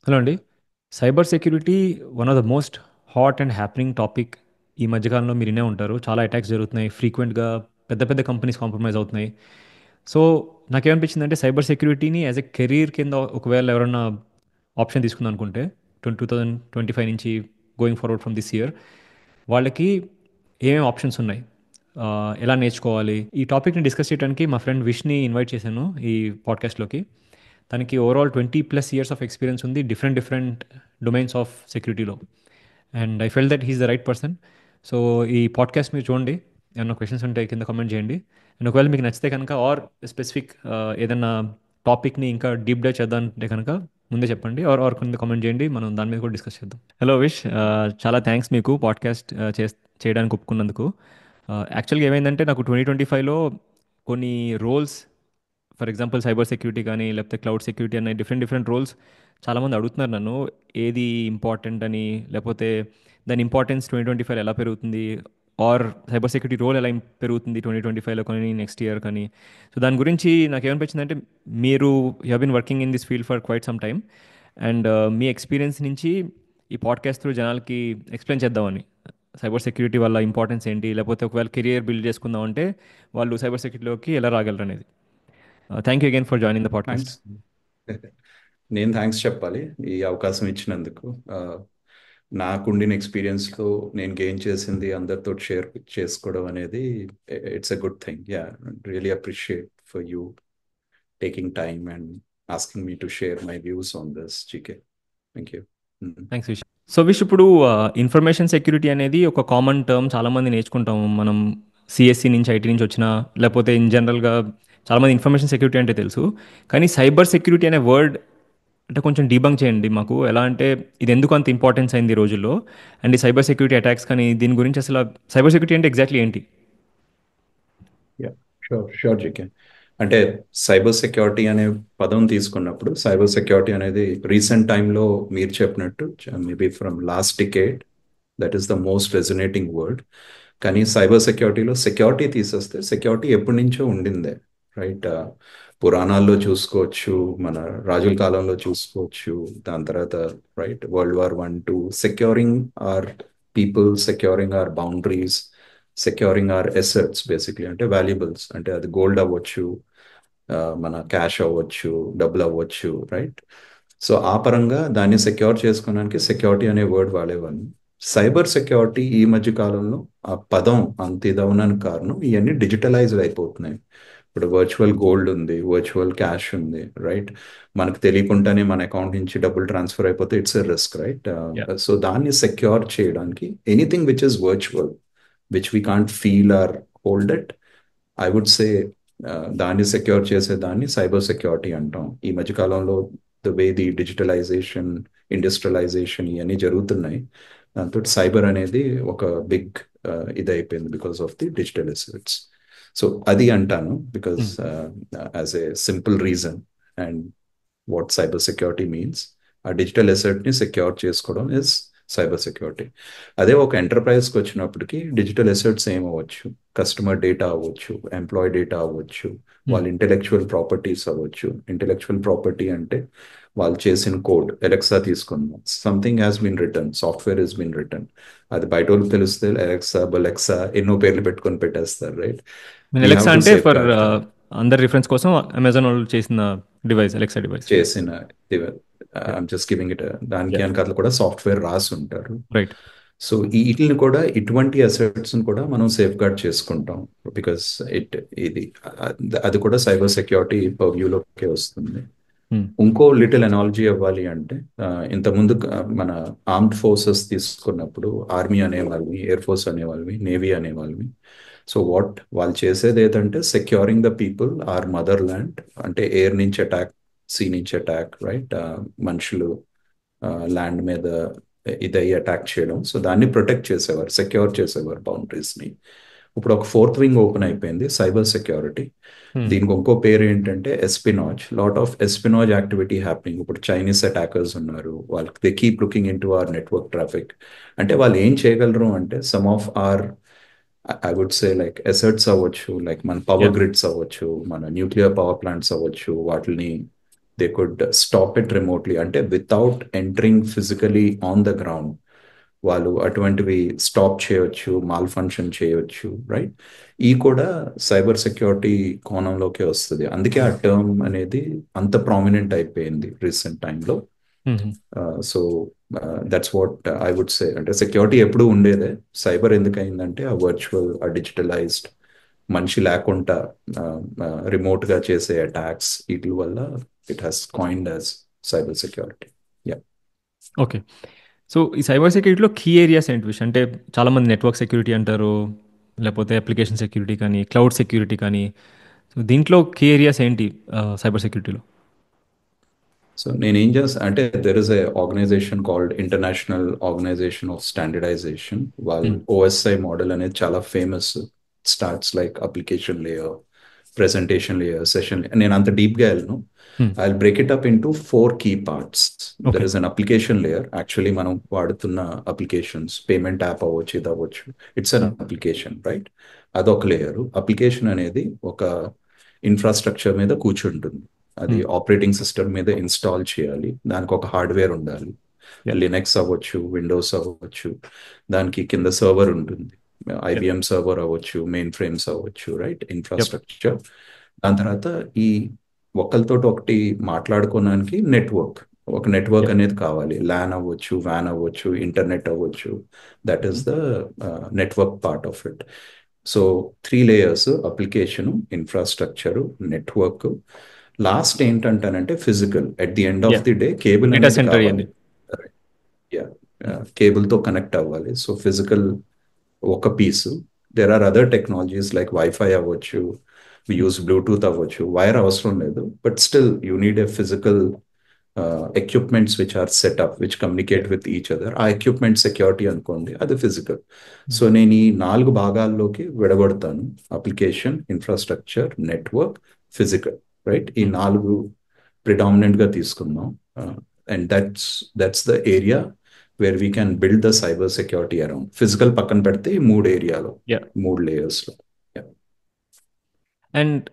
Hello అండి. Cyber security one of the most hot and happening topic. ఈ మధ్యకాలంలో మీరు వినే ఉంటారు. చాలా అటాక్స్ జరుగుతున్నాయి ఫ్రీక్వెంట్గా. పెద్ద పెద్ద కంపెనీస్ కాంప్రమైజ్ అవుతున్నాయి. సో నాకేమనిపించిందంటే సైబర్ సెక్యూరిటీని యాజ్ ఎ కెరీర్ కింద ఒకవేళ ఎవరన్నా ఆప్షన్ తీసుకుందాం అనుకుంటే 2025 నుంచి going forward from this year వాళ్ళకి ఏమేమి ఆప్షన్స్ ఉన్నాయి, ఆ, ఎలా నేర్చుకోవాలి, ఈ టాపిక్ని డిస్కస్ చేయడానికి మా ఫ్రెండ్ విష్ని ఇన్వైట్ చేశాను ఈ పాడ్కాస్ట్లోకి. తనకి ఓవరాల్ 20+ ఇయర్స్ ఆఫ్ ఎక్స్పీరియన్స్ ఉంది డిఫరెంట్ డిఫరెంట్ డొమైన్స్ ఆఫ్ సెక్యూరిటీలో. And I felt that he's the right person. So ఈ పాడ్కాస్ట్ మీరు చూడండి, ఏమైనా క్వశ్చన్స్ ఉంటే కింద కామెంట్ చేయండి. అండ్ ఒకవేళ మీకు నచ్చితే కనుక ఆర్ స్పెసిఫిక్ ఏదైనా టాపిక్ని ఇంకా డీప్ డైవ్ చేద్దాం అంటే కనుక ముందే చెప్పండి, ఆర్ కింద కామెంట్ చేయండి, మనం దాని మీద కూడా డిస్కస్ చేద్దాం. హలో విష్, చాలా థ్యాంక్స్ మీకు పాడ్కాస్ట్ చేయడానికి ఒప్పుకున్నందుకు. యాక్చువల్గా ఏమైందంటే నాకు 2025లో కొన్ని roles, for example cyber security కానీ లేకపోతే క్లౌడ్ సెక్యూరిటీ అనే డిఫరెంట్ డిఫరెంట్ రోల్స్ చాలామంది అడుగుతున్నారు నన్ను, ఏది ఇంపార్టెంట్ అని, లేకపోతే దాని ఇంపార్టెన్స్ 2025 ఎలా పెరుగుతుంది, ఆర్ సైబర్ సెక్యూరిటీ రోల్ ఎలా పెరుగుతుంది 2025లో కానీ నెక్స్ట్ ఇయర్ కానీ. సో దాని గురించి నాకు ఏమనిపించింది అంటే, మీరు you have been working in this field for quite some time. And మీ ఎక్స్పీరియన్స్ నుంచి ఈ పాడ్కాస్ట్ త్రూ జనాలకి ఎక్స్ప్లెయిన్ చేద్దామని, సైబర్ సెక్యూరిటీ వల్ల ఇంపార్టెన్స్ ఏంటి, లేకపోతే ఒకవేళ కెరియర్ బిల్డ్ చేసుకుందాం అంటే వాళ్ళు సైబర్ సెక్యూరిటీలోకి ఎలా రాగలరు అనేది. Thank you again for joining the podcast. Thanks. నేను థ్యాంక్స్ చెప్పాలి ఈ అవకాశం ఇచ్చినందుకు. నాకుండిన ఎక్స్పీరియన్స్లో నేను గెయిన్ చేసింది అందరితో షేర్ చేసుకోవడం అనేది it's a good thing. Yeah, really appreciate for you taking time and asking me to share my views on this. GK, thank you. Thanks wish. So wish, ఇప్పుడు ఇన్ఫర్మేషన్ సెక్యూరిటీ అనేది ఒక common term, చాలామంది నేర్చుకుంటాము మనం. CSC నుంచి, IT నుంచి వచ్చిన, లేకపోతే ఇన్ జనరల్గా చాలామంది ఇన్ఫర్మేషన్ సెక్యూరిటీ అంటే తెలుసు. కానీ సైబర్ సెక్యూరిటీ అనే వర్డ్ అంటే కొంచెం డీబంక్ చేయండి మాకు. ఎలా అంటే ఇది ఎందుకు అంత ఇంపార్టెన్స్ అయింది ఈ రోజుల్లో, అండ్ ఈ సైబర్ సెక్యూరిటీ అటాక్స్ కానీ దీని గురించి అసలు సైబర్ సెక్యూరిటీ అంటే ఎగ్జాక్ట్లీ ఏంటి? Yeah, sure sure GK. అంటే సైబర్ సెక్యూరిటీ అనే పదం తీసుకున్నప్పుడు, సైబర్ సెక్యూరిటీ అనేది రీసెంట్ టైంలో మీరు చెప్పినట్టు maybe from last decade that is the most resonating word. కానీ సైబర్ సెక్యూరిటీలో సెక్యూరిటీ తీసేస్తే సెక్యూరిటీ ఎప్పటి నుంచో ఉండిందే, రైట్? పురాణాల్లో చూసుకోవచ్చు, మన రాజుల కాలంలో చూసుకోవచ్చు, దాని తర్వాత right World War I, II, securing our people, securing our boundaries, securing our assets, basically అంటే వాల్యుబుల్స్, అంటే అది గోల్డ్ అవ్వచ్చు, మన క్యాష్ అవ్వచ్చు, డబ్బులు అవ్వచ్చు, రైట్? సో ఆ పరంగా దాన్ని సెక్యూర్ చేసుకోవడానికి సెక్యూరిటీ అనే వర్డ్ వాడేవాడిని. సైబర్ సెక్యూరిటీ ఈ మధ్య కాలంలో ఆ పదం అంత ఇదవడానికి కారణం ఇవన్నీ డిజిటలైజ్డ్ అయిపోతున్నాయి. ఇప్పుడు వర్చువల్ గోల్డ్ ఉంది, వర్చువల్ క్యాష్ ఉంది, రైట్? మనకు తెలియకుండానే మన అకౌంట్ నుంచి డబ్బులు ట్రాన్స్ఫర్ అయిపోతే it's a risk, right? Ya. So దాన్ని సెక్యూర్ చేయడానికి anything which is virtual, which we can't feel or hold it, I would say దాన్ని సెక్యూర్ చేసే దాన్ని సైబర్ సెక్యూరిటీ అంటాం. ఈ మధ్యకాలంలో the way the digitalization, industrialization ఇవన్నీ జరుగుతున్నాయి, దాంతో సైబర్ అనేది ఒక బిగ్ ఇది అయిపోయింది because of the digital assets. So అది అంటాను because as a simple reason. And what cyber security means, ఆ డిజిటల్ అసెట్ని సెక్యూర్ చేసుకోవడం ఇస్ సైబర్ సెక్యూరిటీ. అదే ఒక ఎంటర్ప్రైజ్కి వచ్చినప్పటికీ డిజిటల్ అసెట్స్ ఏమవ్వచ్చు, కస్టమర్ డేటా అవ్వచ్చు, ఎంప్లాయీ డేటా అవ్వచ్చు, వాళ్ళ ఇంటెలెక్చువల్ ప్రాపర్టీస్ అవ్వచ్చు. ఇంటెలెక్చువల్ ప్రాపర్టీ అంటే వాళ్ళు చేసిన కోడ్, ఎలెక్సా తీసుకుందాం, something has been written, software has been written. అది బయట వాళ్ళకి తెలిస్తే ఎలెక్సా బలెక్సా ఎన్నో పేర్లు పెట్టుకొని పెట్టేస్తారు, రైట్? నేను వీ హ్యావ్ ఎలెక్సా టు అంటే సేఫ్ ఫర్ గార్డ్ దట్. అందరి రిఫరెన్స్ కోసం అమెజాన్ వాళ్ళు చేసిన డివైస్, ఎలెక్సా డివైస్. చేసిన yeah. I'm just giving it, దానికి యా. వెనకాల కూడా సాఫ్ట్వేర్ రాసి ఉంటారు. రైట్. సో వీటిని కూడా, ఇటువంటి అసెట్స్ కూడా మనం సేఫ్ గార్డ్ చేసుకుంటాం బికాస్ ఇది అది కూడా సైబర్ సెక్యూరిటీ పర్వ్యూలోకి వస్తుంది. ఇంకో లిటిల్ ఎనాలజీ అవ్వాలి అంటే, ఇంతకుముందు మన ఆర్మ్డ్ ఫోర్సెస్ తీసుకున్నప్పుడు ఆర్మీ అనేవాళ్ళవి, ఎయిర్ ఫోర్స్ అనేవాళ్ళవి, నేవీ అనేవాళ్ళవి. సో వాట్ వాళ్ళు చేసేది ఏంటంటే securing the people our motherland, అంటే ఎయిర్ నుంచి అటాక్, సీ నుంచి అటాక్, రైట్? మనుషులు ల్యాండ్ మీద ఇదై అటాక్ చేయడం, సో దాన్ని ప్రొటెక్ట్ చేసేవారు, సెక్యూర్ చేసేవారు బౌండరీస్ని. ఇప్పుడు ఒక ఫోర్త్ వింగ్ ఓపెన్ అయిపోయింది, సైబర్ సెక్యూరిటీ. దీనికి ఇంకో పేరు ఏంటంటే espionage. Lot of espionage activity happening. ఇప్పుడు చైనీస్ అటాకర్స్ ఉన్నారు, వాళ్ళకి they keep looking into our network traffic. అంటే వాళ్ళు ఏం చేయగలరు అంటే, some of our, I would say like assets అవ్వచ్చు, లైక్ మన యా. పవర్ గ్రిడ్స్ అవ్వచ్చు, మన న్యూక్లియర్ పవర్ ప్లాంట్స్ అవ్వచ్చు, వాటిని they could stop it remotely, అంటే without entering physically on the ground వాళ్ళు అటువంటివి స్టాప్ చేయొచ్చు, మాల్ ఫంక్షన్ చేయొచ్చు, రైట్? ఈ కూడా సైబర్ సెక్యూరిటీ కోణంలోకి వస్తుంది. అందుకే ఆ టర్మ్ అనేది అంత ప్రామినెంట్ అయిపోయింది రీసెంట్ టైంలో. So that's what I would say. అంటే సెక్యూరిటీ ఎప్పుడు ఉండేదే, సైబర్ ఎందుకు అయిందంటే ఆ వర్చువల్, ఆ డిజిటలైజ్డ్, మనిషి లేకుండా రిమోట్గా చేసే అటాక్స్ వీటి వల్ల it has coined as cyber security. Ya. Okay. So ఈ సైబర్ సెక్యూరిటీలో కీ ఏరియాస్ ఏంటి విషయం అంటే చాలామంది నెట్వర్క్ సెక్యూరిటీ అంటారు, లేకపోతే అప్లికేషన్ సెక్యూరిటీ కానీ క్లౌడ్ సెక్యూరిటీ కానీ. సో దీంట్లో కీ ఏరియాస్ ఏంటి సైబర్ సెక్యూరిటీలో? సో నేనేం చేస్తా అంటే, there is a organization called International Organization of Standardization. వాళ్ళు ఓఎస్ఐ మోడల్ అనేది చాలా famous. Starts like application layer, presentation layer, session. నేను అంత డీప్గా వెళ్ళను. I break it up into 4 key parts. Okay. There is an application layer. Actually మనం వాడుతున్న applications, payment app అవ్వచ్చు, ఇది అవ్వచ్చు, ఇట్స్ అన్ అప్లికేషన్, రైట్? అదొక లేయరు. అప్లికేషన్ అనేది ఒక ఇన్ఫ్రాస్ట్రక్చర్ మీద కూర్చుంటుంది. అది ఆపరేటింగ్ సిస్టమ్ మీద ఇన్స్టాల్ చేయాలి, దానికి ఒక హార్డ్వేర్ ఉండాలి. లినక్స్ అవ్వచ్చు, విండోస్ అవ్వచ్చు, దానికి కింద సర్వర్ ఉంటుంది, ఐబిఎం సర్వర్ అవ్వచ్చు, మెయిన్ ఫ్రేమ్స్ అవ్వచ్చు, రైట్? ఇన్ఫ్రాస్ట్రక్చర్. దాని తర్వాత ఈ ఒకరితో ఒకటి మాట్లాడుకోవడానికి నెట్వర్క్, ఒక నెట్వర్క్ అనేది కావాలి. ల్యాన్ అవ్వచ్చు, వ్యాన్ అవ్వచ్చు, ఇంటర్నెట్ అవ్వచ్చు. That is the network part of it. So 3 layers: application, infrastructure, network. Last ఏంటంటానంటే physical. At the end of the day cable data అనేది సెంటర్ కావాలి. ఇవన్నీ. యా. కేబుల్తో కనెక్ట్ అవ్వాలి. సో ఫిజికల్ ఒక piece. There are other technologies like wifi అవ్వచ్చు, use Bluetooth అవ్వచ్చు, wire అవసరం లేదు. But still you need a physical equipments which are set up which communicate with each other. ఆ ఎక్విప్మెంట్ సెక్యూరిటీ అనుకోండి, అది ఫిజికల్. సో నేను ఈ 4 భాగాల్లోకి విడగొడతాను: application, infrastructure, network, physical, right? ఈ 4 ప్రిడామినెంట్ గా తీసుకుందాం. And that's the area where we can build the cyber security around. Physical పక్కన పెడితే ఈ 3 ఏరియాలో, 3 లేయర్స్ లో. అండ్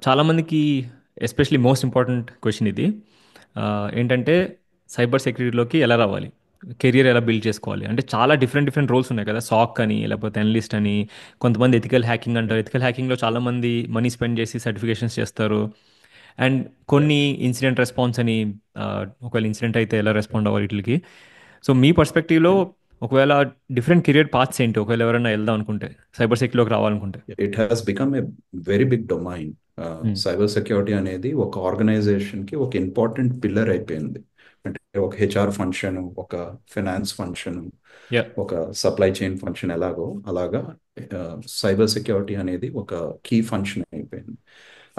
చాలామందికి ఎస్పెషలీ మోస్ట్ ఇంపార్టెంట్ క్వశ్చన్ ఇది. ఏంటంటే సైబర్ సెక్యూరిటీలోకి ఎలా రావాలి, కెరియర్ ఎలా బిల్డ్ చేసుకోవాలి అంటే చాలా డిఫరెంట్ డిఫరెంట్ రోల్స్ ఉన్నాయి కదా. సాక్ అని, లేకపోతే అనలిస్ట్ అని, కొంతమంది ఎథికల్ హ్యాకింగ్ అంటారు. ఎథికల్ హ్యాకింగ్లో చాలామంది మనీ స్పెండ్ చేసి సర్టిఫికేషన్స్ చేస్తారు. అండ్ కొన్ని ఇన్సిడెంట్ రెస్పాన్స్ అని, ఒకవేళ ఇన్సిడెంట్ అయితే ఎలా రెస్పాండ్ అవ్వాలి వీటికి. సో మీ పర్స్పెక్టివ్లో ఒకవేళ డిఫరెంట్ కెరియర్ పాత్స్ ఏంటి ఒకవేళ ఎవరైనా వెళ్దాం అనుకుంటే, సైబర్ సెక్యూరిటీలోకి రావాలనుకుంటే? It has become a very big domain. Cyber security అనేది ఒక ఆర్గనైజేషన్ కి ఒక ఇంపార్టెంట్ పిల్లర్ అయిపోయింది. అంటే ఒక హెచ్ఆర్ ఫంక్షన్, ఒక ఫైనాన్స్ ఫంక్షన్, యా. ఒక సప్లై చైన్ ఫంక్షన్ ఎలాగో అలాగా సైబర్ సెక్యూరిటీ అనేది ఒక కీ ఫంక్షన్ అయిపోయింది.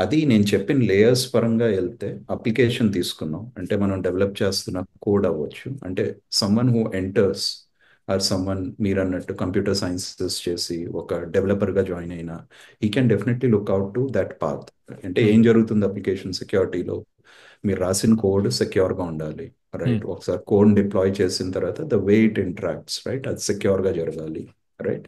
అది నేను చెప్పిన లేయర్స్ పరంగా వెళ్తే, అప్లికేషన్ తీసుకున్నాం అంటే మనం డెవలప్ చేస్తున్న కోడ్ అవ్వచ్చు. అంటే someone who enters or someone, మీరు అన్నట్టు కంప్యూటర్ సైన్సెస్ చేసి ఒక డెవలపర్గా జాయిన్ అయినా, ఈ can definitely look out to that path. అంటే ఏం జరుగుతుంది అప్లికేషన్ సెక్యూరిటీలో? మీరు రాసిన కోడ్ సెక్యూర్గా ఉండాలి, రైట్? ఒకసారి కోడ్ డిప్లాయ్ చేసిన తర్వాత the way it interacts, right, అది సెక్యూర్గా జరగాలి, రైట్?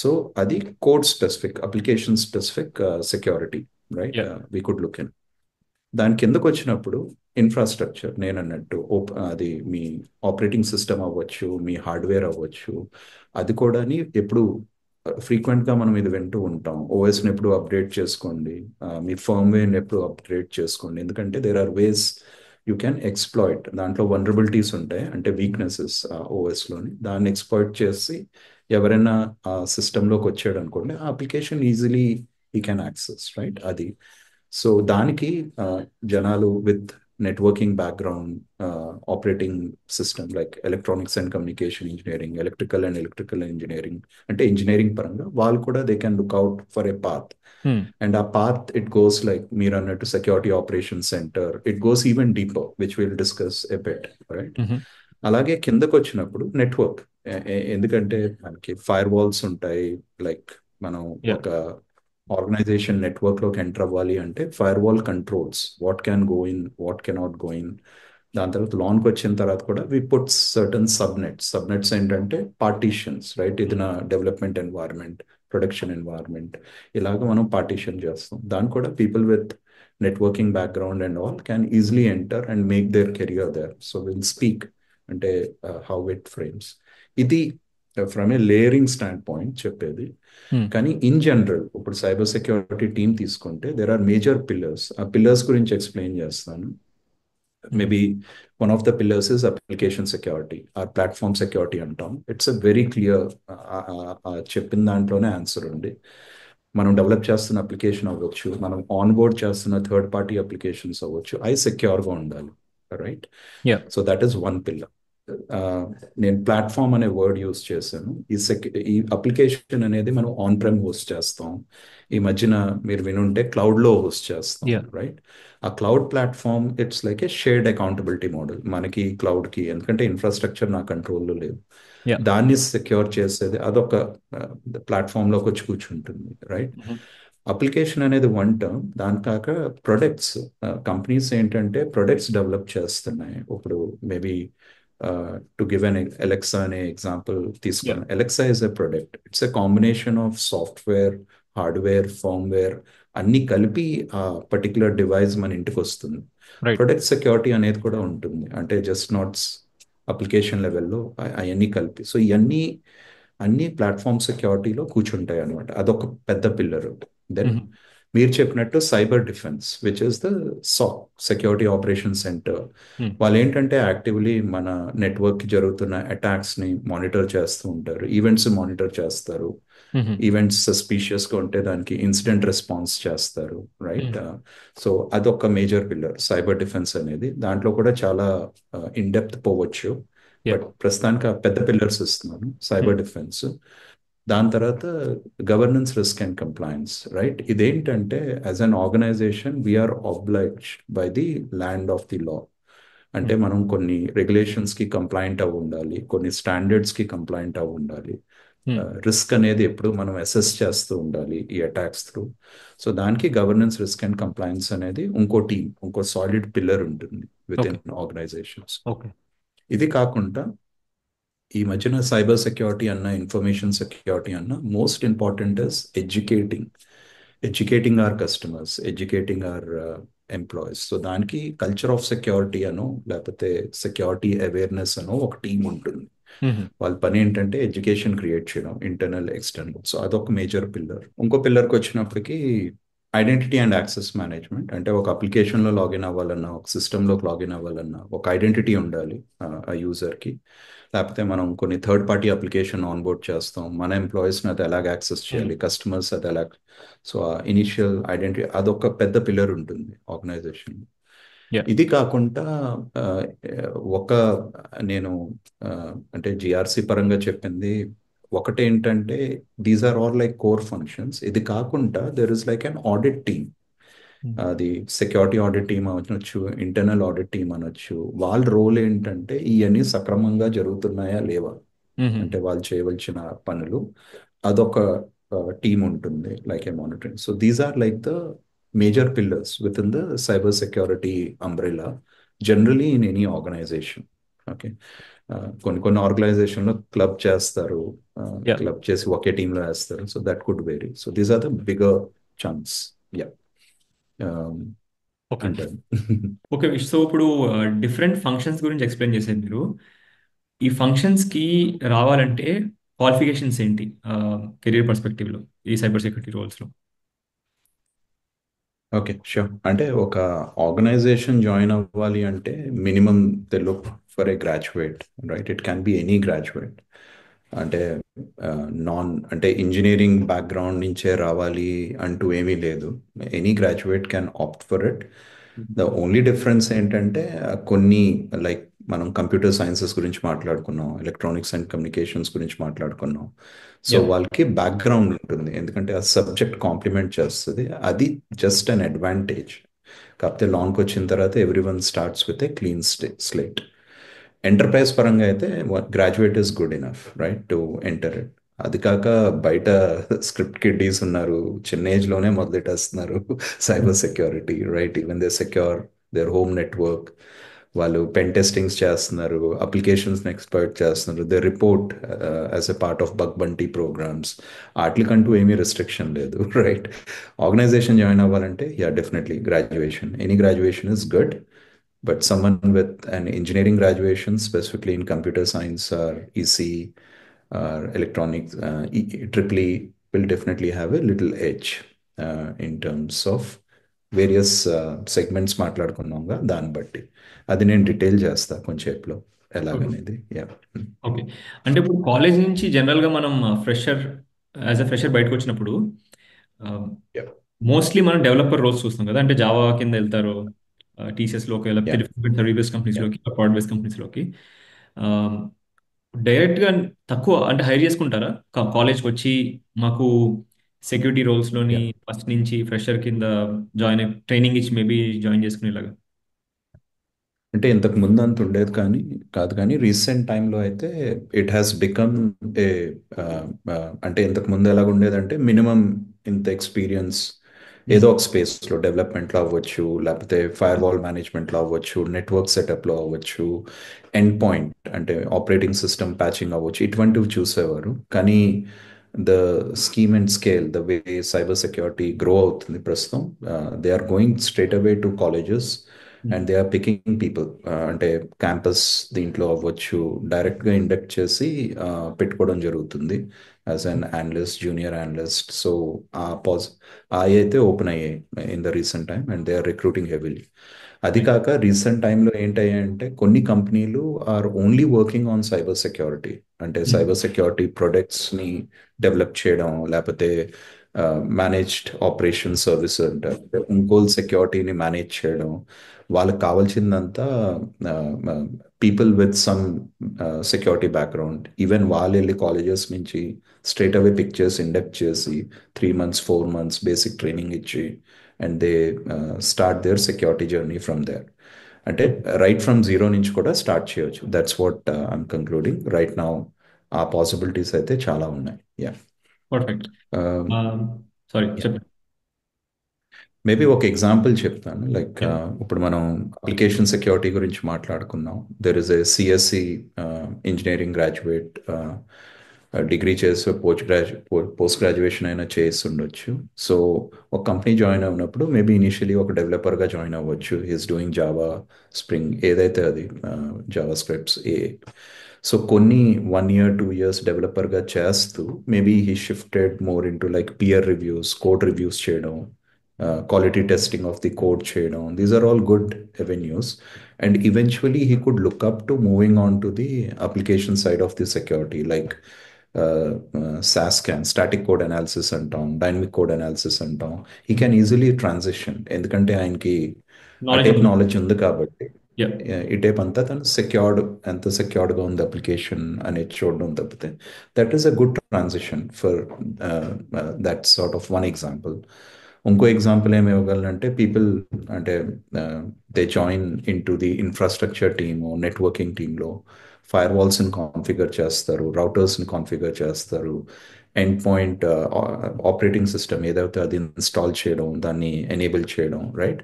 సో అది code specific, application specific security, right? We could look in. దాని కిందకు వచ్చినప్పుడు ఇన్ఫ్రాస్ట్రక్చర్, నేను అన్నట్టు అది మీ ఆపరేటింగ్ సిస్టమ్ అవ్వచ్చు, మీ హార్డ్వేర్ అవ్వచ్చు. అది కూడా ఎప్పుడు ఫ్రీక్వెంట్గా మనం ఇది వింటూ ఉంటాం, ఓఎస్ని ఎప్పుడు అప్డేట్ చేసుకోండి, మీ ఫర్మ్వేర్ని ఎప్పుడు అప్గ్రేడ్ చేసుకోండి. ఎందుకంటే there are ways you can exploit. దాంట్లో వనరబిలిటీస్ ఉంటాయి, అంటే వీక్నెసెస్ ఓఎస్లోని. దాన్ని ఎక్స్ప్లాయిట్ చేసి ఎవరైనా ఆ సిస్టంలోకి వచ్చాడు అనుకోండి, ఆ అప్లికేషన్ ఈజీలీ ఈ క్యాన్ యాక్సెస్, రైట్? అది. సో దానికి జనాలు with networking background, operating system like electronics and communication engineering, electrical engineering, అంటే ఇంజనీరింగ్ పరంగా వాళ్ళు కూడా they can look out for a path. And ఆ పాత్ ఇట్ గోస్ లైక్ మీరు అన్నట్టు security operation center, it goes even deeper which will discuss a bit, right? అలాగే కిందకు వచ్చినప్పుడు నెట్వర్క్. ఎందుకంటే మనకి ఫైర్ వాల్స్ ఉంటాయి. లైక్ మనం ఒక ఆర్గనైజేషన్ నెట్వర్క్ లోకి ఎంటర్ అవ్వాలి అంటే fire wall controls what can go in, what cannot go in. దాని తర్వాత లాన్కి వచ్చిన తర్వాత కూడా వి పుట్ సర్టన్ సబ్నెట్స్ ఏంటంటే పార్టీషన్స్, రైట్? ఇది నా డెవలప్మెంట్ ఎన్వైర్న్మెంట్, ప్రొడక్షన్ ఎన్వైర్న్మెంట్, ఇలాగ మనం పార్టీషన్ చేస్తాం. దాన్ని కూడా people with networking background and all can easily enter and make their career there. So we'll speak అంటే how it frames. ఇది from a layering standpoint చెప్పేది. కానీ ఇన్ జనరల్ ఇప్పుడు సైబర్ సెక్యూరిటీ టీమ్ తీసుకుంటే there are major pillars. ఆ pillars గురించి explain చేస్తాను. Maybe one of the pillars is application security or platform security అంటాం. ఇట్స్ అ వెరీ క్లియర్, చెప్పిన దాంట్లోనే ఆన్సర్ ఉంది. మనం డెవలప్ చేస్తున్న అప్లికేషన్ అవ్వచ్చు, మనం ఆన్బోర్డ్ చేస్తున్న థర్డ్ పార్టీ అప్లికేషన్స్ అవ్వచ్చు, అవి సెక్యూర్గా ఉండాలి. Right. Ya. So that is one pillar. నేను ప్లాట్ఫామ్ అనే వర్డ్ యూస్ చేశాను. ఈ అప్లికేషన్ అనేది మనం ఆన్ ప్రెమ్ హోస్ట్ చేస్తాం. ఈ మధ్యన మీరు వినుంటే క్లౌడ్లో హోస్ట్ చేస్తాం. యా. రైట్. ఆ cloud platform it's like A shared accountability model మనకి క్లౌడ్కి, ఎందుకంటే ఇన్ఫ్రాస్ట్రక్చర్ నా కంట్రోల్లో లేదు. యా. దాన్ని సెక్యూర్ చేసేది అదొక ప్లాట్ఫామ్లోకి వచ్చి కూర్చుంటుంది. రైట్. అప్లికేషన్ అనేది వన్ టర్మ్. దాని కాక ప్రొడక్ట్స్, కంపెనీస్ ఏంటంటే ప్రొడక్ట్స్ డెవలప్ చేస్తున్నాయి. ఇప్పుడు maybe to give an Alexa అనే ఎగ్జాంపుల్ తీసుకున్నాం. Alexa is a product. It's a combination of software, hardware, firmware అన్ని కలిపి ఆ పర్టికులర్ డివైస్ మన ఇంటికి వస్తుంది. రైట్. ప్రొడక్ట్ సెక్యూరిటీ అనేది కూడా ఉంటుంది. అంటే జస్ట్ నాట్స్ అప్లికేషన్ లెవెల్లో అవన్నీ కలిపి. సో ఇవన్నీ అన్ని ప్లాట్ఫామ్ సెక్యూరిటీలో కూర్చుంటాయి అనమాట. అదొక పెద్ద పిల్లర్. దెన్ మీరు చెప్పినట్టు cyber defence which is the SOC, security operation centre. వాళ్ళు ఏంటంటే యాక్టివ్లీ మన నెట్వర్క్కి జరుగుతున్న అటాక్స్ని మానిటర్ చేస్తూ ఉంటారు, ఈవెంట్స్ మానిటర్ చేస్తారు. ఈవెంట్స్ సస్పీషియస్గా ఉంటే దానికి ఇన్సిడెంట్ రెస్పాన్స్ చేస్తారు. రైట్. సో అదొక మేజర్ పిల్లర్ సైబర్ డిఫెన్స్ అనేది. దాంట్లో కూడా చాలా ఇన్ డెప్త్ పోవచ్చు, బట్ ప్రస్తుతానికి ఆ పెద్ద పిల్లర్స్ ఇస్తున్నాను. సైబర్ డిఫెన్స్, దాని తర్వాత governance, risk and compliance. Right. ఇదేంటంటే as an organisation we are obliged by the land of the law. అంటే మనం కొన్ని రెగ్యులేషన్స్కి కంప్లైంట్ అవి ఉండాలి, కొన్ని స్టాండర్డ్స్కి కంప్లైంట్ అవి ఉండాలి. రిస్క్ అనేది ఎప్పుడు మనం అసెస్ చేస్తూ ఉండాలి ఈ అటాక్స్ త్రూ. సో దానికి గవర్నెన్స్, రిస్క్ అండ్ కంప్లయన్స్ అనేది ఇంకో టీమ్, ఇంకో సాలిడ్ పిల్లర్ ఉంటుంది విత్ ఇన్ ఆర్గనైజేషన్స్. ఇది కాకుండా ఈ మధ్యన సైబర్ సెక్యూరిటీ అన్న, ఇన్ఫర్మేషన్ సెక్యూరిటీ అన్న, most important is educating our customers, educating hour employees. So దానికి కల్చర్ ఆఫ్ సెక్యూరిటీ అనో లేకపోతే సెక్యూరిటీ అవేర్నెస్ అనో ఒక టీం ఉంటుంది. వాళ్ళ పని ఏంటంటే ఎడ్యుకేషన్ క్రియేట్ చేయడం, ఇంటర్నల్, ఎక్స్టర్నల్. సో అదొక మేజర్ పిల్లర్. ఇంకో పిల్లర్కి వచ్చినప్పటికీ ఐడెంటిటీ అండ్ యాక్సెస్ మేనేజ్మెంట్. అంటే ఒక అప్లికేషన్లో లాగిన్ అవ్వాలన్నా, ఒక సిస్టంలోకి లాగిన్ అవ్వాలన్నా ఒక ఐడెంటిటీ ఉండాలి ఆ యూజర్కి. లేకపోతే మనం కొన్ని థర్డ్ పార్టీ అప్లికేషన్ ఆన్బోర్డ్ చేస్తాం, మన ఎంప్లాయీస్ని అది ఎలాగ యాక్సెస్ చేయాలి, కస్టమర్స్ అది ఎలా. సో ఆ ఇనిషియల్ ఐడెంటిటీ అదొక పెద్ద పిల్లర్ ఉంటుంది ఆర్గనైజేషన్. ఇది కాకుండా ఒక నేను అంటే జిఆర్సి పరంగా చెప్పింది ఒకటేంటంటే these are all like core functions. ఇది కాకుండా there is like an audit team. అది సెక్యూరిటీ ఆడిట్ టీమ్ అనొచ్చు, ఇంటర్నల్ ఆడిట్ టీమ్ అనొచ్చు. వాళ్ళ రోల్ ఏంటంటే ఇవన్నీ సక్రమంగా జరుగుతున్నాయా లేవా, అంటే వాళ్ళు చేయవలసిన పనులు, అదొక టీమ్ ఉంటుంది like a monitoring. So these are like the major pillars within the cyber security umbrella generally in any organisation. Okay. కొన్ని ఆర్గనైజేషన్లో క్లబ్ చేస్తారు, క్లబ్ చేసి ఒకే టీంలో వేస్తారు. So that could vary. So these are the bigger chunks. Yeah. Okay. Okay. So ఇప్పుడు different functions గురించి explain చేసేది మీరు. ఈ ఫంక్షన్స్కి రావాలంటే క్వాలిఫికేషన్స్ ఏంటి కెరీర్ పర్స్పెక్టివ్లో ఈ సైబర్ సెక్యూరిటీ రోల్స్లో? Okay, sure. అంటే ఒక ఆర్గనైజేషన్ జాయిన్ అవ్వాలి అంటే minimum they look for a graduate. Right. It can be any graduate. అంటే అంటే ఇంజనీరింగ్ బ్యాక్గ్రౌండ్ నుంచే రావాలి అంటూ ఏమీ లేదు. Any graduate can opt for it. The only difference ఏంటంటే కొన్ని లైక్ మనం కంప్యూటర్ సైన్సెస్ గురించి మాట్లాడుకున్నాం, ఎలక్ట్రానిక్స్ అండ్ కమ్యూనికేషన్స్ గురించి మాట్లాడుకున్నాం. సో వాళ్ళకి బ్యాక్గ్రౌండ్ ఉంటుంది, ఎందుకంటే ఆ సబ్జెక్ట్ కాంప్లిమెంట్ చేస్తుంది. అది జస్ట్ అన్ అడ్వాంటేజ్. కాకపోతే లాంగ్కి వచ్చిన తర్వాత everyone starts with a clean slate. Enterprise పరంగా అయితే graduate is good enough, right, to enter it. అది కాక బయట స్క్రిప్ట్ కిడ్డీస్ ఉన్నారు, చిన్న ఏజ్లోనే మొదలెట్టేస్తున్నారు cyber security. Right. Even they secure their home network, వాళ్ళు పెన్ టెస్టింగ్స్ చేస్తున్నారు, అప్లికేషన్స్ని ఎక్స్పర్ట్ చేస్తున్నారు, they report as a part of bug bounty programs. వాటికంటూ ఏమీ రెస్ట్రిక్షన్ లేదు. రైట్? ఆర్గనైజేషన్ జాయిన్ అవ్వాలంటే yeah definitely graduation, any graduation is good. But someone with an engineering graduation, specifically in computer science or EC or electronics, triple E will definitely have a little edge in terms of various segments మాట్లాడుకున్నాంగా దాన్ని బట్టి. అది నేను detail చేస్తా కొంచెంసేపులో ఎలాగనేది. Yeah. Okay. అంటే ఇప్పుడు college నుంచి జనరల్‌గా మనం యాస్ ఎ ఫ్రెషర్ బయటకు వచ్చినప్పుడు యా. మోస్ట్లీ మనం డెవలపర్ రోల్స్ చూస్తాం కదా! అంటే జావా కింద వెళ్తారు. టీసీఎస్‌లోకి లేకపోతే yeah. Different service based yeah. కంపెనీస్‌లోకి, ప్రోడక్ట్ బేస్డ్ కంపెనీస్‌లోకి. ఆహ్, డైరెక్ట్‌గా తక్కువ అంటే హైర్ చేసుకుంటారా? కాలేజ్‌కి వచ్చి మాకు సెక్యూరిటీ రోల్స్‌లోని యా. ఫస్ట్ నుంచి ఫ్రెషర్ కింద జాయిన్ అయ్యి ట్రైనింగ్ ఇచ్చి మేబీ జాయిన్ చేసుకునేలాగా. అంటే ఇంతకు ముందు అంత ఉండేది కానీ కాదు, కానీ రీసెంట్ టైంలో అయితే ఇట్ హ్యాస్ బికమ్ ఏ, అంటే ఇంతకు ముందు ఎలాగ ఉండేదంటే మినిమం ఇంత ఎక్స్పీరియన్స్ ఏదో ఒక స్పేస్లో డెవలప్మెంట్లో అవ్వచ్చు, లేకపోతే ఫైర్ వాల్ మేనేజ్మెంట్లో అవ్వచ్చు, నెట్వర్క్ సెటప్లో అవ్వచ్చు, ఎండ్ పాయింట్ అంటే ఆపరేటింగ్ సిస్టమ్ ప్యాచింగ్ అవ్వచ్చు, ఇటువంటివి చూసేవారు. కానీ the scheme and scale, the way cyber security grow అవుతుంది ప్రస్తుతం, they are going straight away to colleges and they are picking people. అంటే క్యాంపస్ దీంట్లో అవ్వచ్చు, డైరెక్ట్గా ఇండక్ట్ చేసి పెట్టుకోవడం జరుగుతుంది as an analyst, junior analyst. So ఆ పాజ్ అయితే ఓపెన్ అయ్యాయి in the recent time and they are recruiting heavily. అది కాక రీసెంట్ టైంలో ఏంటంటే కొన్ని కంపెనీలు are only working on cyber security. అంటే సైబర్ సెక్యూరిటీ ప్రొడక్ట్స్ని డెవలప్ చేయడం, లేకపోతే మేనేజ్డ్ ఆపరేషన్ సర్వీస్ అంటారు, ఇంకోల్ సెక్యూరిటీని మేనేజ్ చేయడం. వాళ్ళకి కావాల్సిందంతా people with some security background. Even వాళ్ళు వెళ్ళి కాలేజెస్ నుంచి స్ట్రేట్ అవే పిక్ చేసి ఇండక్ట్ చేసి 3 months 4 months బేసిక్ ట్రైనింగ్ ఇచ్చి and they start their security journey from there. అంటే రైట్ ఫ్రమ్ జీరో నుంచి కూడా స్టార్ట్ చేయొచ్చు. That's what I'm concluding right now. ఆ పాసిబిలిటీస్ అయితే చాలా ఉన్నాయి. యా. పర్ఫెక్ట్. సారీ చెప్పండి. మేబీ ఒక ఎగ్జాంపుల్ చెప్తాను. లైక్ ఇప్పుడు మనం అప్లికేషన్ సెక్యూరిటీ గురించి మాట్లాడుకున్నాం. There is a CSC engineering graduate, degree చేసి పోస్ట్ గ్రాడ్యుయేషన్ అయినా చేసి ఉండొచ్చు. సో ఒక కంపెనీ జాయిన్ అయినప్పుడు మేబీ ఇనిషియలీ ఒక డెవలపర్గా జాయిన్ అవ్వచ్చు. హీస్ డూయింగ్ జావా, స్ప్రింగ్, ఏదైతే అది జావా స్క్రిప్ట్స్ సో కొన్ని 1 year 2 years డెవలపర్గా చేస్తూ maybe he shifted more into like peer reviews, code reviews చేయడం, quality testing of the code చేయడం. These are all good avenues. And eventually he could look up to moving on to the application side of the security, like SASCAN, static code analysis అంటాం, dynamic code analysis అంటాం. He can easily transition ఎందుకంటే ఆయనకి ఆ knowledge type knowledge ఉంది కాబట్టి. Yeah. ఈ type అంతా తను సెక్యూర్డ్, ఎంత సెక్యూర్డ్గా ఉంది అప్లికేషన్ అనేది చూడడం తప్పితే that is a good transition for that sort of one example. ఇంకో ఎగ్జాంపుల్ ఏమి ఇవ్వగలనంటే పీపుల్ అంటే they join in to the infrastructure team, networking టీంలో ఫైర్ వాల్స్ని కాన్ఫిగర్ చేస్తారు, రౌటర్స్ని కాన్ఫిగర్ చేస్తారు, ఎండ్ పాయింట్ ఆపరేటింగ్ సిస్టమ్ ఏదైతే అది ఇన్స్టాల్ చేయడం, దాన్ని ఎనేబుల్ చేయడం. రైట్?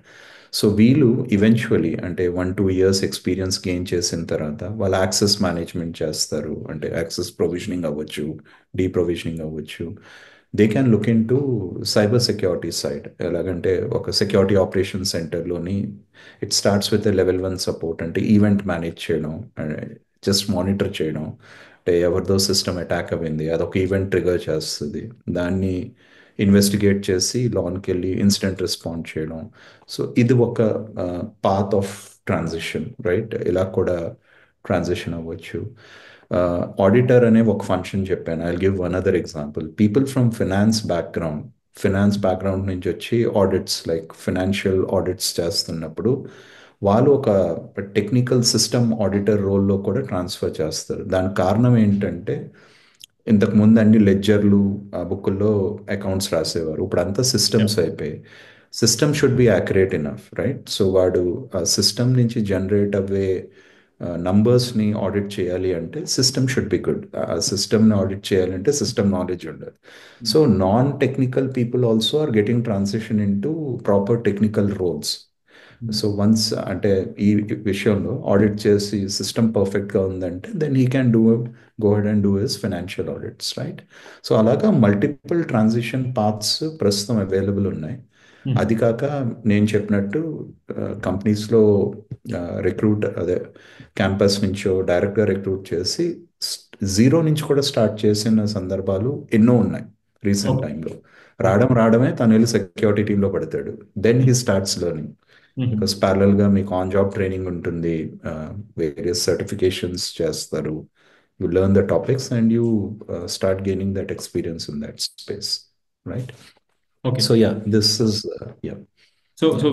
సో వీళ్ళు ఈవెన్చువలీ అంటే 1 2 years ఎక్స్పీరియన్స్ గెయిన్ చేసిన తర్వాత వాళ్ళు యాక్సెస్ మేనేజ్మెంట్ చేస్తారు. అంటే యాక్సెస్ ప్రొవిజనింగ్ అవ్వచ్చు, డీప్రొవిజనింగ్ అవ్వచ్చు. They can look into cyber security side. ఎలాగంటే ఒక సెక్యూరిటీ ఆపరేషన్ సెంటర్లోని it starts with level 1 support, అంటే ఈవెంట్ మేనేజ్ చేయడం, జస్ట్ మానిటర్ చేయడం. అంటే ఎవరిదో సిస్టమ్ అటాక్ అయింది, అదొక ఈవెంట్ ట్రిగర్ చేస్తుంది, దాన్ని ఇన్వెస్టిగేట్ చేసి లాన్కి వెళ్ళి ఇన్సిడెంట్ రెస్పాండ్ చేయడం. సో ఇది ఒక పాత్ ఆఫ్ ట్రాన్సిషన్. రైట్? ఇలా కూడా ట్రాన్సిషన్ అవ్వచ్చు. ఆడిటర్ అనే ఒక ఫంక్షన్ చెప్పాను. I give one other example. People from finance background నుంచి వచ్చి ఆడిట్స్ లైక్ ఫినాన్షియల్ ఆడిట్స్ చేస్తున్నప్పుడు వాళ్ళు ఒక టెక్నికల్ సిస్టమ్ ఆడిటర్ రోల్లో కూడా ట్రాన్స్ఫర్ చేస్తారు. దానికి కారణం ఏంటంటే ఇంతకు ముందు అన్ని లెడ్జర్లు, ఆ బుక్కుల్లో అకౌంట్స్ రాసేవారు. ఇప్పుడు అంతా సిస్టమ్స్ అయిపోయి system should be accurate enough. Right? So వాడు ఆ సిస్టమ్ నుంచి జనరేట్ అవ్వే నంబర్స్ని ఆడిట్ చేయాలి అంటే సిస్టమ్ షుడ్ బి గుడ్. ఆ సిస్టమ్ని ఆడిట్ చేయాలంటే సిస్టమ్ నాలెడ్జ్ ఉండాలి. So non technical people also are getting transition into proper technical roles. So once అంటే ఈ విషయంలో ఆడిట్ చేసి సిస్టమ్ పర్ఫెక్ట్గా ఉందంటే then he can do go head and do his financial audits, right? So అలాగా multiple transition paths ప్రస్తుతం available ఉన్నాయి. అది కాక నేను చెప్పినట్టు కంపెనీస్లో రిక్రూట్ అదే క్యాంపస్ నుంచో డైరెక్ట్గా రిక్రూట్ చేసి జీరో నుంచి కూడా స్టార్ట్ చేసిన సందర్భాలు ఎన్నో ఉన్నాయి రీసెంట్ ఓకే. టైంలో. ఓకే. రావడమే తను వెళ్ళి సెక్యూరిటీ టీంలో పడతాడు. Then he starts learning. Because ప్యారలల్గా మీకు ఆన్ జాబ్ ట్రైనింగ్ ఉంటుంది, వేరియస్ సర్టిఫికేషన్స్ చేస్తారు, you learn the topics and you start gaining that experience in that space, right? Okay. So yeah, this is yeah. So so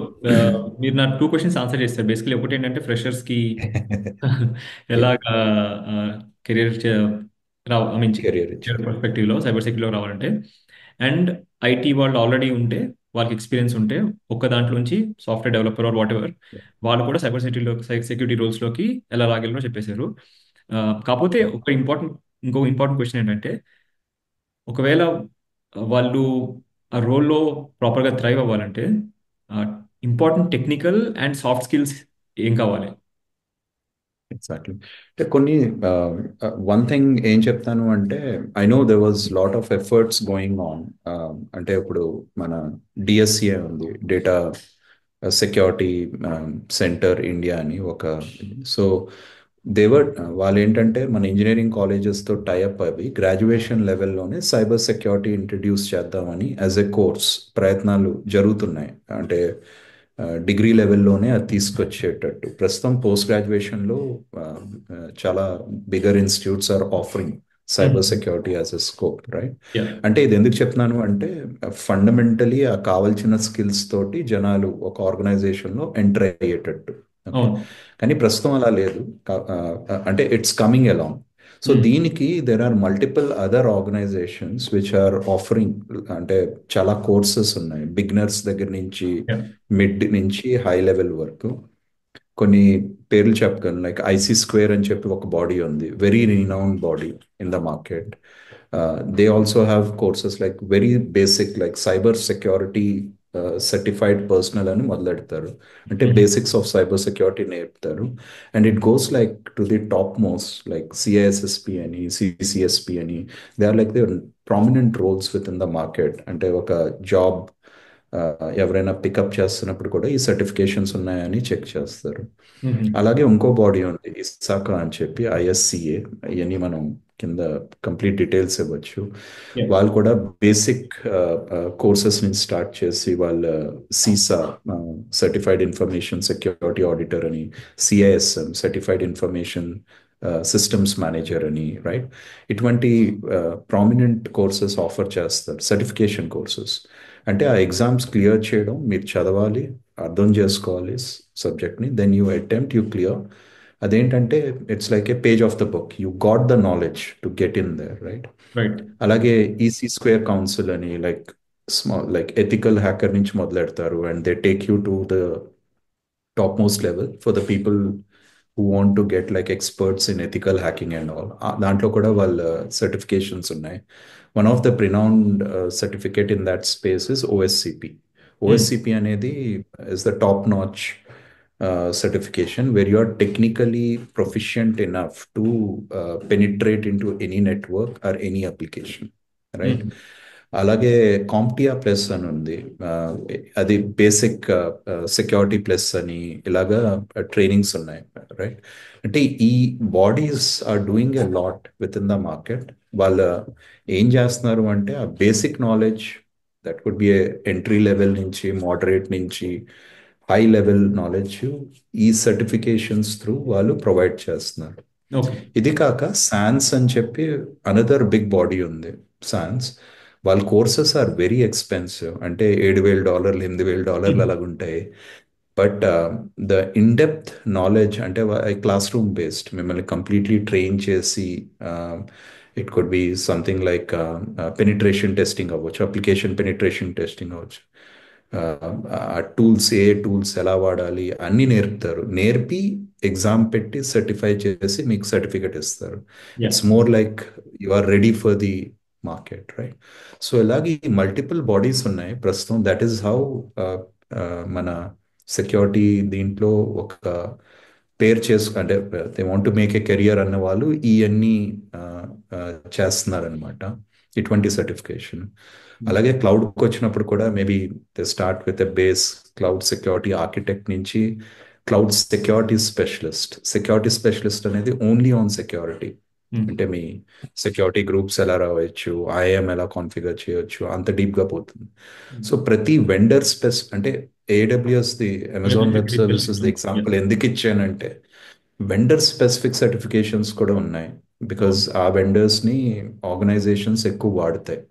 మీరు నా 2 questions answer చేస్తారు. Basically ఒకటి ఏంటంటే ఫ్రెషర్స్‌కి యా, ఎలాగా career రావు ఐ మీన్ కెరియర్ కెరియర్ ఇచ్చారు. పర్స్పెక్టివ్‌లో సైబర్ సెక్యూరిటీలో రావాలంటే అండ్ ఐటీ వాళ్ళు ఆల్రెడీ ఉంటే వాళ్ళకి ఎక్స్పీరియన్స్ ఉంటే ఒక్క దాంట్లోంచి సాఫ్ట్‌వేర్ డెవలపర్ ఆర్ వాటెవర్ వాళ్ళు కూడా సైబర్ సెక్యూరిటీ రోల్స్‌లోకి ఎలా రాగలరో చెప్పేశారు. కాకపోతే ఇంకో ఇంపార్టెంట్ క్వెషన్ ఏంటంటే ఒకవేళ వాళ్ళు ఆ రోల్‌లో ప్రాపర్‌గా థ్రైవ్ అవ్వాలంటే important technical and soft skills ఏం కావాలి? ఎగ్జాక్ట్లీ. అంటే కొన్ని వన్ థింగ్ ఏం చెప్తాను అంటే, I know there was lot of efforts going on. అంటే ఇప్పుడు మన డిఎస్సిఏ ఉంది, డేటా సెక్యూరిటీ సెంటర్ ఇండియా అని ఒక. సో దేవర్ వాళ్ళు ఏంటంటే మన ఇంజనీరింగ్ కాలేజెస్తో టైఅప్ అవి గ్రాడ్యుయేషన్ లెవెల్లోనే సైబర్ సెక్యూరిటీ ఇంట్రడ్యూస్ చేద్దామని యాజ్ ఎ కోర్స్ ప్రయత్నాలు జరుగుతున్నాయి. అంటే డిగ్రీ లెవెల్లోనే అది తీసుకొచ్చేటట్టు ప్రస్తుతం పోస్ట్ గ్రాడ్యుయేషన్లో చాలా bigger institutes are offering cyber security as a scope, right? Yeah. అంటే ఇది ఎందుకు చెప్తున్నాను అంటే ఫండమెంటలీ ఆ కావాల్సిన స్కిల్స్ తోటి జనాలు ఒక ఆర్గనైజేషన్లో ఎంటర్ అయ్యేటట్టు. ఓకే, అవును. కానీ ప్రస్తుతం అలా లేదు. అంటే ఇట్స్ కమింగ్ అలాంగ్. సో దీనికి there are multiple other organisations which are offering. అంటే చాలా కోర్సెస్ ఉన్నాయి, బిగినర్స్ దగ్గర నుంచి యా. మిడ్ నుంచి హై లెవెల్ వరకు. కొన్ని పేర్లు చెప్పగలను, లైక్ ఐసీ స్క్వేర్ అని చెప్పి ఒక బాడీ ఉంది, very renowned body in the market. They also have courses like very basic like cyber security certified personal అని మొదలెడతారు. అంటే బేసిక్స్ ఆఫ్ సైబర్ సెక్యూరిటీ నేర్పుతారు. And it goes like to the top most like CISSP అని, CCSP అని. They are like they prominent roles within the market. అంటే ఒక job ఎవరైనా pickup చేస్తున్నప్పుడు కూడా ఈ సర్టిఫికేషన్స్ ఉన్నాయని చెక్ చేస్తారు. అలాగే ఇంకో బాడీ ఉంది ఇసాకా అని చెప్పి, ఐఎస్సిఏ. ఇవన్నీ మనం కింద కంప్లీట్ డీటెయిల్స్ ఇవ్వచ్చు. యా. వాళ్ళు కూడా బేసిక్ కోర్సెస్ నుంచి స్టార్ట్ చేసి వాళ్ళ సీసా సర్టిఫైడ్ ఇన్ఫర్మేషన్ సెక్యూరిటీ ఆడిటర్ అని, సిఐఎస్ఎం సర్టిఫైడ్ ఇన్ఫర్మేషన్ సిస్టమ్స్ మేనేజర్ అని, రైట్? ఇటువంటి ప్రామినెంట్ కోర్సెస్ ఆఫర్ చేస్తారు, సర్టిఫికేషన్ కోర్సెస్. అంటే ఆ ఎగ్జామ్స్ క్లియర్ చేయడం, మీరు చదవాలి, అర్థం చేసుకోవాలి సబ్జెక్ట్ని, then you attempt, you clear. అదేంటంటే it's like a page of the book, you got the knowledge to get in there, right? Right. అలాగే ఈసీ స్క్వేర్ కౌన్సిల్ అని, like small like ethical hacker నుంచి మొదలెడతారు and they take you to the top most level for the people who want to get like experts in ethical hacking and all. దాంట్లో కూడా వాళ్ళ certifications ఉన్నాయి. One of the ప్రినౌన్డ్ certificate in that space is OSCP. OSCP అనేది is the top notch certification where you are technically proficient enough to penetrate into any network or any application, right? అలాగే కాంప్టియా plus అని ఉంది, అది basic security plus అని, ఇలాగా trainings ఉన్నాయి, right? అంటే ఈ bodies are doing a lot within the market. వాళ్ళు ఏం చేస్తున్నారు అంటే ఆ basic knowledge that could be entry level నుంచి మోడరేట్ నుంచి హై లెవెల్ నాలెడ్జ్ ఈ సర్టిఫికేషన్స్ త్రూ వాళ్ళు ప్రొవైడ్ చేస్తున్నారు. ఓకే. ఇది కాక సాన్స్ అని చెప్పి అనదర్ బిగ్ బాడీ ఉంది, సాన్స్. వాళ్ళ కోర్సెస్ ఆర్ వెరీ ఎక్స్పెన్సివ్, అంటే $7,000 $8,000 అలాగుంటాయి. బట్ ద ఇన్డెప్త్ నాలెడ్జ్ అంటే క్లాస్ రూమ్ బేస్డ్ మిమ్మల్ని కంప్లీట్లీ ట్రైన్ చేసి, it could be something like penetration testing అవ్వచ్చు, అప్లికేషన్ పెనిట్రేషన్ టెస్టింగ్ అవ్వచ్చు, ఆ టూల్స్ ఏ టూల్స్ ఎలా వాడాలి అన్నీ నేర్పుతారు. నేర్పి ఎగ్జామ్ పెట్టి సర్టిఫై చేసి మీకు సర్టిఫికెట్ ఇస్తారు. Yeah. It's more like you are ready for the market, right? So ఇలాగే మల్టిపుల్ బాడీస్ ఉన్నాయి ప్రస్తుతం. దట్ ఈస్ హౌ మన సెక్యూరిటీ దీంట్లో ఒక పేరు అంటే they want to make a career అన్న వాళ్ళు ఇవన్నీ చేస్తున్నారనమాట, ఇటువంటి సర్టిఫికేషన్. అలాగే క్లౌడ్కి వచ్చినప్పుడు కూడా maybe they start with a base cloud security architect నుంచి క్లౌడ్ సెక్యూరిటీ స్పెషలిస్ట్ అనేది ఓన్లీ ఆన్ సెక్యూరిటీ. అంటే మీ సెక్యూరిటీ గ్రూప్స్ ఎలా రావచ్చు, ఐఏఎం ఎలా కాన్ఫిగర్ చేయొచ్చు, అంత డీప్గా పోతుంది. సో ప్రతి వెండర్ అంటే AWS the Amazon web services the example ఎందుకు ఇచ్చానంటే వెండర్ స్పెసిఫిక్ సర్టిఫికేషన్స్ కూడా ఉన్నాయి, బికాజ్ ఆ వెండర్స్ని ఆర్గనైజేషన్స్ ఎక్కువ వాడతాయి.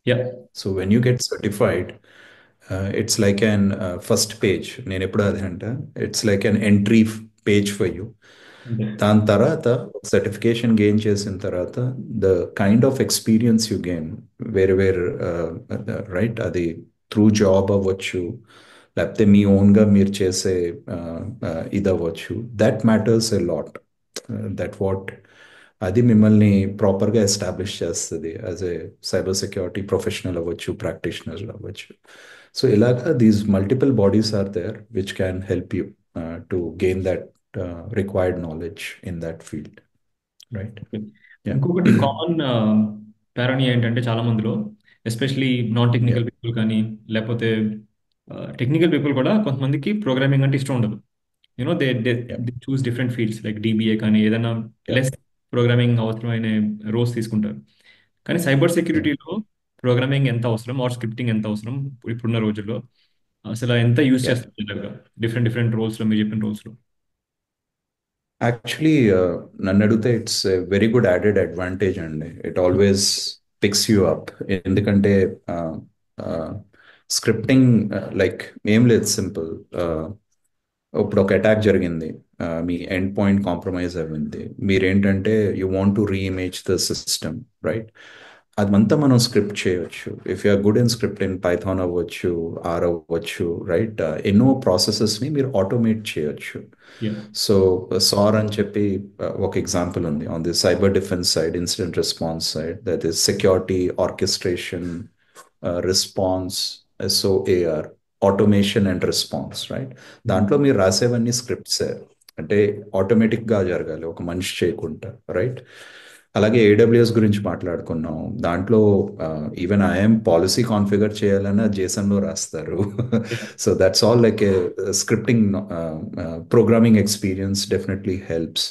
Yeah. So when you get certified, it's like an first page. నేను ఎప్పుడు అదే అంట, it's like an entry page for you. దాని తర్వాత సర్టిఫికేషన్ గెయిన్ చేసిన తర్వాత the kind of experience you gain వేరే వేరే, రైట్, అది త్రూ జాబ్ అవ్వచ్చు, లేకపోతే మీ ఓన్గా మీరు చేసే ఇది అవ్వచ్చు, that matters a lot. That what అది మిమ్మల్ని ప్రాపర్గా ఎస్టాబ్లిష్ చేస్తుంది as a cyber security professional అవ్వచ్చు, ప్రాక్టీషనర్ అవ్వచ్చు. సో ఇలాగా these multiple bodies are there which can help you to gain that required knowledge in that field, right? ఇంకొకటి common పారాని ఏంటంటే చాలా మందిలో, especially non yeah, technical people కానీ లేకపోతే టెక్నికల్ పీపుల్ కూడా కొంతమందికి ప్రోగ్రామింగ్ అంటే ఇష్టం ఉండదు. You know they they yeah, they choose different fields like DBA కానీ ఏదైనా యా, లెస్ ప్రోగ్రామింగ్ అవసరమైన రోల్స్ తీసుకుంటారు. కానీ సైబర్ యా. సెక్యూరిటీలో ప్రోగ్రామింగ్ ఎంత అవసరం ఆర్ స్క్రిప్టింగ్ ఎంత అవసరం ఇప్పుడున్న రోజుల్లో, అసలు ఎంత యూజ్ యా. చేస్తారు ఇలాగా డిఫరెంట్ డిఫరెంట్ రోల్స్లో, మీరు చెప్పిన రోల్స్లో? యాక్చువల్లీ నన్ను అడిగితే it's very good added advantage అండి. It always picks you up. ఎందుకంటే స్క్రిప్టింగ్ లైక్ ఏం లేదు, సింపుల్. ఇప్పుడు ఒక అటాక్ జరిగింది, మీ ఎండ్ పాయింట్ కాంప్రమైజ్ అయింది, మీరేంటంటే you want to reimage the system, right? అదంతా మనం స్క్రిప్ట్ చేయొచ్చు. If you're good in script in Python అవ్వచ్చు, ఆర్ అవ్వచ్చు, రైట్? ఎన్నో ప్రాసెసెస్ని మీరు ఆటోమేట్ చేయొచ్చు. సో సార్ అని చెప్పి ఒక ఎగ్జాంపుల్ ఉంది on the cyber defence side, incident response side, that is security orchestration, response, SOAR, automation and response, right? దాంట్లో మీరు రాసేవన్నీ స్క్రిప్ట్సే, అంటే ఆటోమేటిక్గా జరగాలి, ఒక మనిషి చేయకుండా, రైట్? అలాగే ఏడబ్ల్యూఎస్ గురించి మాట్లాడుకున్నాం. దాంట్లో ఈవెన్ ఐఎమ్ పాలసీ కాన్ఫిగర్ చేయాలన్నా జేసన్లో రాస్తారు. So that's all like a scripting programming experience definitely helps.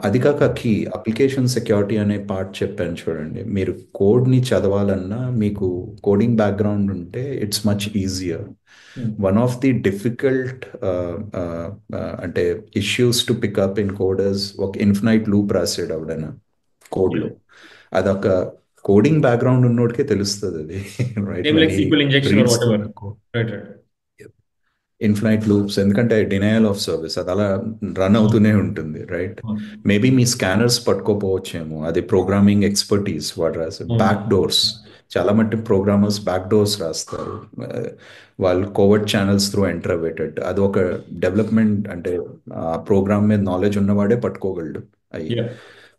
అది కాక కీ అప్లికేషన్ సెక్యూరిటీ అనే పార్ట్ చెప్పాను చూడండి. మీరు కోడ్ని చదవాలన్నా మీకు కోడింగ్ బ్యాక్గ్రౌండ్ ఉంటే it's much easier. One of the difficult అంటే issues to pick up in coders ఒక ఇన్ఫినైట్ లూప్ రాసాడు అవడన కోడ్లో. అదొక కోడింగ్ బ్యాక్గ్రౌండ్ ఉన్నోడికే తెలుస్తుంది అది, right? Same when like he SQL injection or reads whatever. Right, right. Infinite loops, ఎందుకంటే డినయల్ ఆఫ్ సర్వీస్ అది అలా రన్ అవుతూనే ఉంటుంది, రైట్? మేబీ మీ స్కానర్స్ పట్టుకోపోవచ్చేమో, అది ప్రోగ్రామింగ్ ఎక్స్పర్టీస్ వాడు రాస్తారు. బ్యాక్ డోర్స్, చాలా మట్టి ప్రోగ్రామర్స్ బ్యాక్ డోర్స్ రాస్తారు. వాళ్ళు కోవర్ట్ ఛానల్స్ త్రూ ఎంటర్ అయ్యేటట్టు, అది ఒక డెవలప్మెంట్, అంటే ఆ ప్రోగ్రామ్ మీద నాలెడ్జ్ ఉన్నవాడే పట్టుకోగలడు అయ్యి.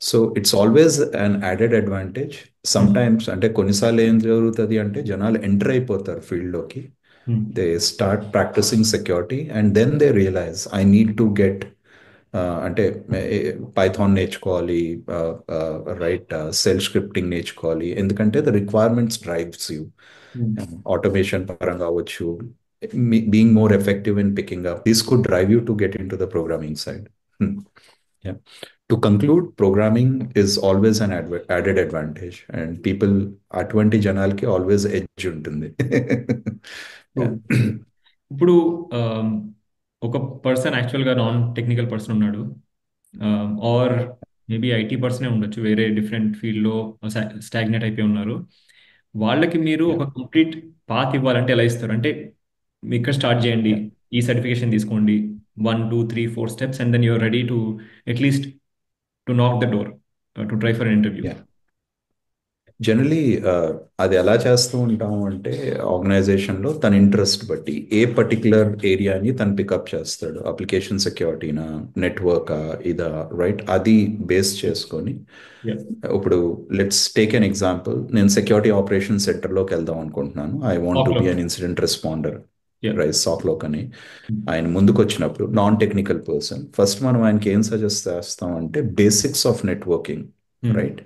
So it's always an added advantage. Sometimes అంటే కొన్నిసార్లు ఏం జరుగుతుంది అంటే జనాలు ఎంటర్ అయిపోతారు ఫీల్డ్లోకి, they start practising security and then they realise I need to get, అంటే పైథాన్ నేర్చుకోవాలి, రైట్, సెల్ స్క్రిప్టింగ్ నేర్చుకోవాలి, ఎందుకంటే the requirements drives you. Automation పరంగా అవ్వచ్చు, being more effective in picking up, this could drive you to get into the programming side. To conclude, programming is always an added advantage, and people అటువంటి జనాలకి always edge ఉంటుంది. Yeah. ఇప్పుడు ఒక person యాక్చువల్గా non technical person ఉన్నాడు, or maybe IT పర్సనే ఉండొచ్చు, వేరే different ఫీల్డ్లో స్టాగ్నేట్ అయిపోయి ఉన్నారు. వాళ్ళకి మీరు Yeah. ఒక కంప్లీట్ పాత్ ఇవ్వాలంటే ఎలా ఇస్తారు? అంటే మీ ఇక్కడ స్టార్ట్ చేయండి, Yeah. ఈ సర్టిఫికేషన్ తీసుకోండి, 1 2 3 4 steps, and then you're ready to at least to knock the door to try for interview. Yeah. Generally అది ఎలా చేస్తూ ఉంటాము అంటే ఆర్గనైజేషన్లో తన ఇంట్రెస్ట్ బట్టి ఏ పర్టికులర్ ఏరియాని తను పికప్ చేస్తాడు. అప్లికేషన్ సెక్యూరిటీనా, నెట్వర్కా, ఇదా, రైట్? అది బేస్ చేసుకొని ఇప్పుడు లెట్స్ టేక్ ఎన్ ఎగ్జాంపుల్. నేను సెక్యూరిటీ ఆపరేషన్ సెంటర్లోకి వెళ్దాం అనుకుంటున్నాను. I want to be an incident responder. Yeah. రైస్ సాక్లోక్ అని ఆయన ముందుకు వచ్చినప్పుడు నాన్ టెక్నికల్ పర్సన్ ఫస్ట్ మనం ఆయనకి ఏం సజెస్ట్ చేస్తాం అంటే basics of networking, right?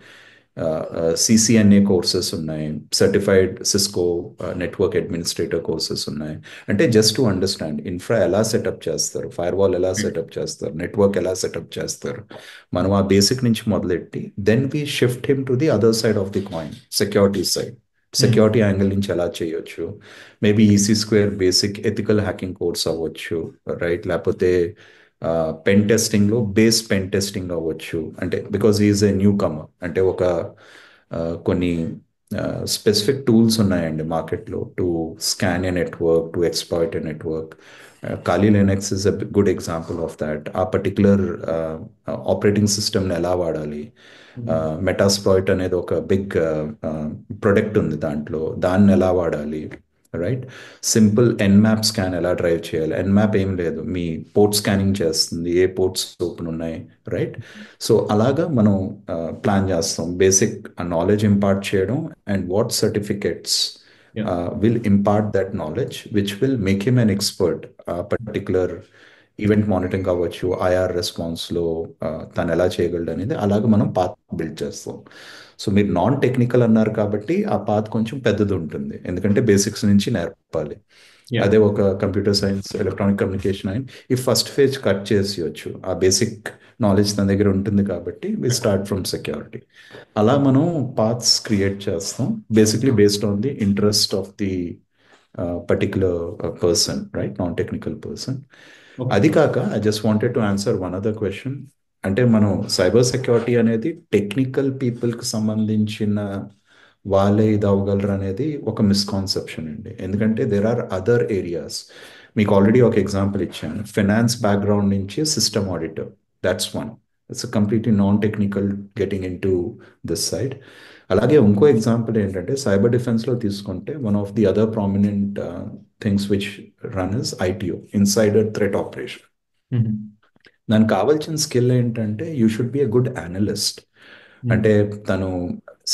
CCNA courses ఉన్నాయి, certified Cisco network administrator courses ఉన్నాయి. అంటే జస్ట్ టు అండర్స్టాండ్ ఇన్ఫ్రా ఎలా సెటప్ చేస్తారు, ఫైర్ వాల్ ఎలా సెటప్ చేస్తారు, నెట్వర్క్ ఎలా సెటప్ చేస్తారు, మనం ఆ బేసిక్ నుంచి మొదలెట్టి then we shift him to the other side of the coin, security side. Security angle నుంచి ఎలా చేయొచ్చు, maybe EC square basic ethical hacking course అవ్వచ్చు, రైట్? లేకపోతే పెన్ టెస్టింగ్లో బేస్ పెన్ టెస్టింగ్ అవ్వచ్చు. అంటే because is a newcomer, అంటే ఒక కొన్ని స్పెసిఫిక్ టూల్స్ ఉన్నాయండి మార్కెట్లో to scan a network, to exploit a network. Kali Linux is a good example of that. ఆ పర్టికులర్ ఆపరేటింగ్ సిస్టమ్ని ఎలా వాడాలి, మెటాస్ప్లాయిట్ అనేది ఒక బిగ్ ప్రొడక్ట్ ఉంది దాంట్లో, దాన్ని ఎలా వాడాలి, రైట్? సింపుల్ ఎన్మ్యాప్ స్కాన్ ఎలా డ్రైవ్ చేయాలి. ఎన్మ్యాప్ ఏం లేదు, మీ పోర్ట్ స్కానింగ్ చేస్తుంది, ఏ పోర్ట్స్ ఓపెన్ ఉన్నాయి, రైట్? సో అలాగా మనం ప్లాన్ చేస్తాం బేసిక్ నాలెడ్జ్ ఇంపార్ట్ చేయడం, and what certificates yeah. will impart that knowledge, which will make him an expert. Particular event monitoring కావచ్చు, ఐఆర్ రెస్పాన్స్లో తను ఎలా చేయగలడు అనేది అలాగే మనం పాత్ బిల్డ్ చేస్తాం. సో మీరు నాన్ టెక్నికల్ అన్నారు కాబట్టి ఆ పాత్ కొంచెం పెద్దది ఉంటుంది, ఎందుకంటే బేసిక్స్ నుంచి నేర్పాలి. యా. అదే ఒక కంప్యూటర్ సైన్స్, ఎలక్ట్రానిక్ కమ్యూనికేషన్ అయిన ఈ ఫస్ట్ ఫేజ్ కట్ చేసేయచ్చు, ఆ బేసిక్ నాలెడ్జ్ తన దగ్గర ఉంటుంది కాబట్టి వి స్టార్ట్ ఫ్రమ్ సెక్యూరిటీ. అలా మనం పాత్స్ క్రియేట్ చేస్తాం, basically based on the interest of the particular person, right? Non technical person. Okay. అది కాక I just wanted to answer one other question. అంటే మనం సైబర్ సెక్యూరిటీ అనేది టెక్నికల్ పీపుల్కి సంబంధించిన వాళ్ళే ఇది అవ్వగలరు అనేది ఒక మిస్కాన్సెప్షన్ అండి. ఎందుకంటే దేర్ ఆర్ అదర్ ఏరియాస్. మీకు ఆల్రెడీ ఒక ఎగ్జాంపుల్ ఇచ్చాను, ఫైనాన్స్ బ్యాక్గ్రౌండ్ నుంచి system auditor, that's one. It's completely non technical getting in to this side. అలాగే ఇంకో ఎగ్జాంపుల్ ఏంటంటే సైబర్ డిఫెన్స్లో తీసుకుంటే one of the other prominent things which run is ITO, insider threat operation. దానికి కావాల్సిన skill ఏంటంటే you should B a good analyst. అంటే తను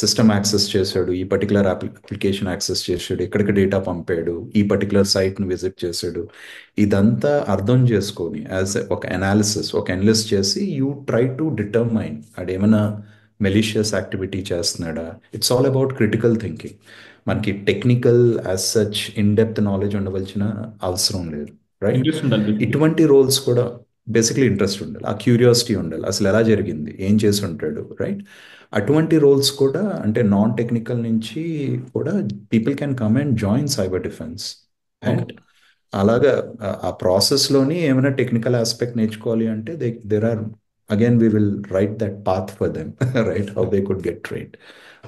సిస్టమ్ యాక్సెస్ చేశాడు, ఈ పర్టికులర్ అప్లికేషన్ యాక్సెస్ చేశాడు, ఎక్కడికి డేటా పంపాడు, ఈ పర్టికులర్ సైట్ని విజిట్ చేశాడు, ఇదంతా అర్థం చేసుకొని యాజ్ ఒక అనాలిసిస్, ఒక అనలిస్ట్ చేసి యూ ట్రై టు డిటర్మైన్ అదేమైనా మెలీషియస్ యాక్టివిటీ చేస్తున్నాడా. It's all about critical thinking. మనకి technical as such in depth knowledge ఉండవలసిన అవసరం లేదు, రైట్? ఇంట్రెస్ట్ ఉండాలి basically. ఇటువంటి రోల్స్ కూడా బేసిక్లీ ఇంట్రెస్ట్ ఉండాలి, ఆ క్యూరియాసిటీ ఉండాలి, అసలు ఎలా జరిగింది, ఏం చేసి ఉంటాడు, రైట్? అటువంటి రోల్స్ కూడా అంటే నాన్ టెక్నికల్ నుంచి కూడా people can come and join cyber defence. And okay. అలాగా ఆ ప్రాసెస్లోని ఏమైనా టెక్నికల్ ఆస్పెక్ట్ నేర్చుకోవాలి అంటే there are again we will write that path for them, right? How they could get trained,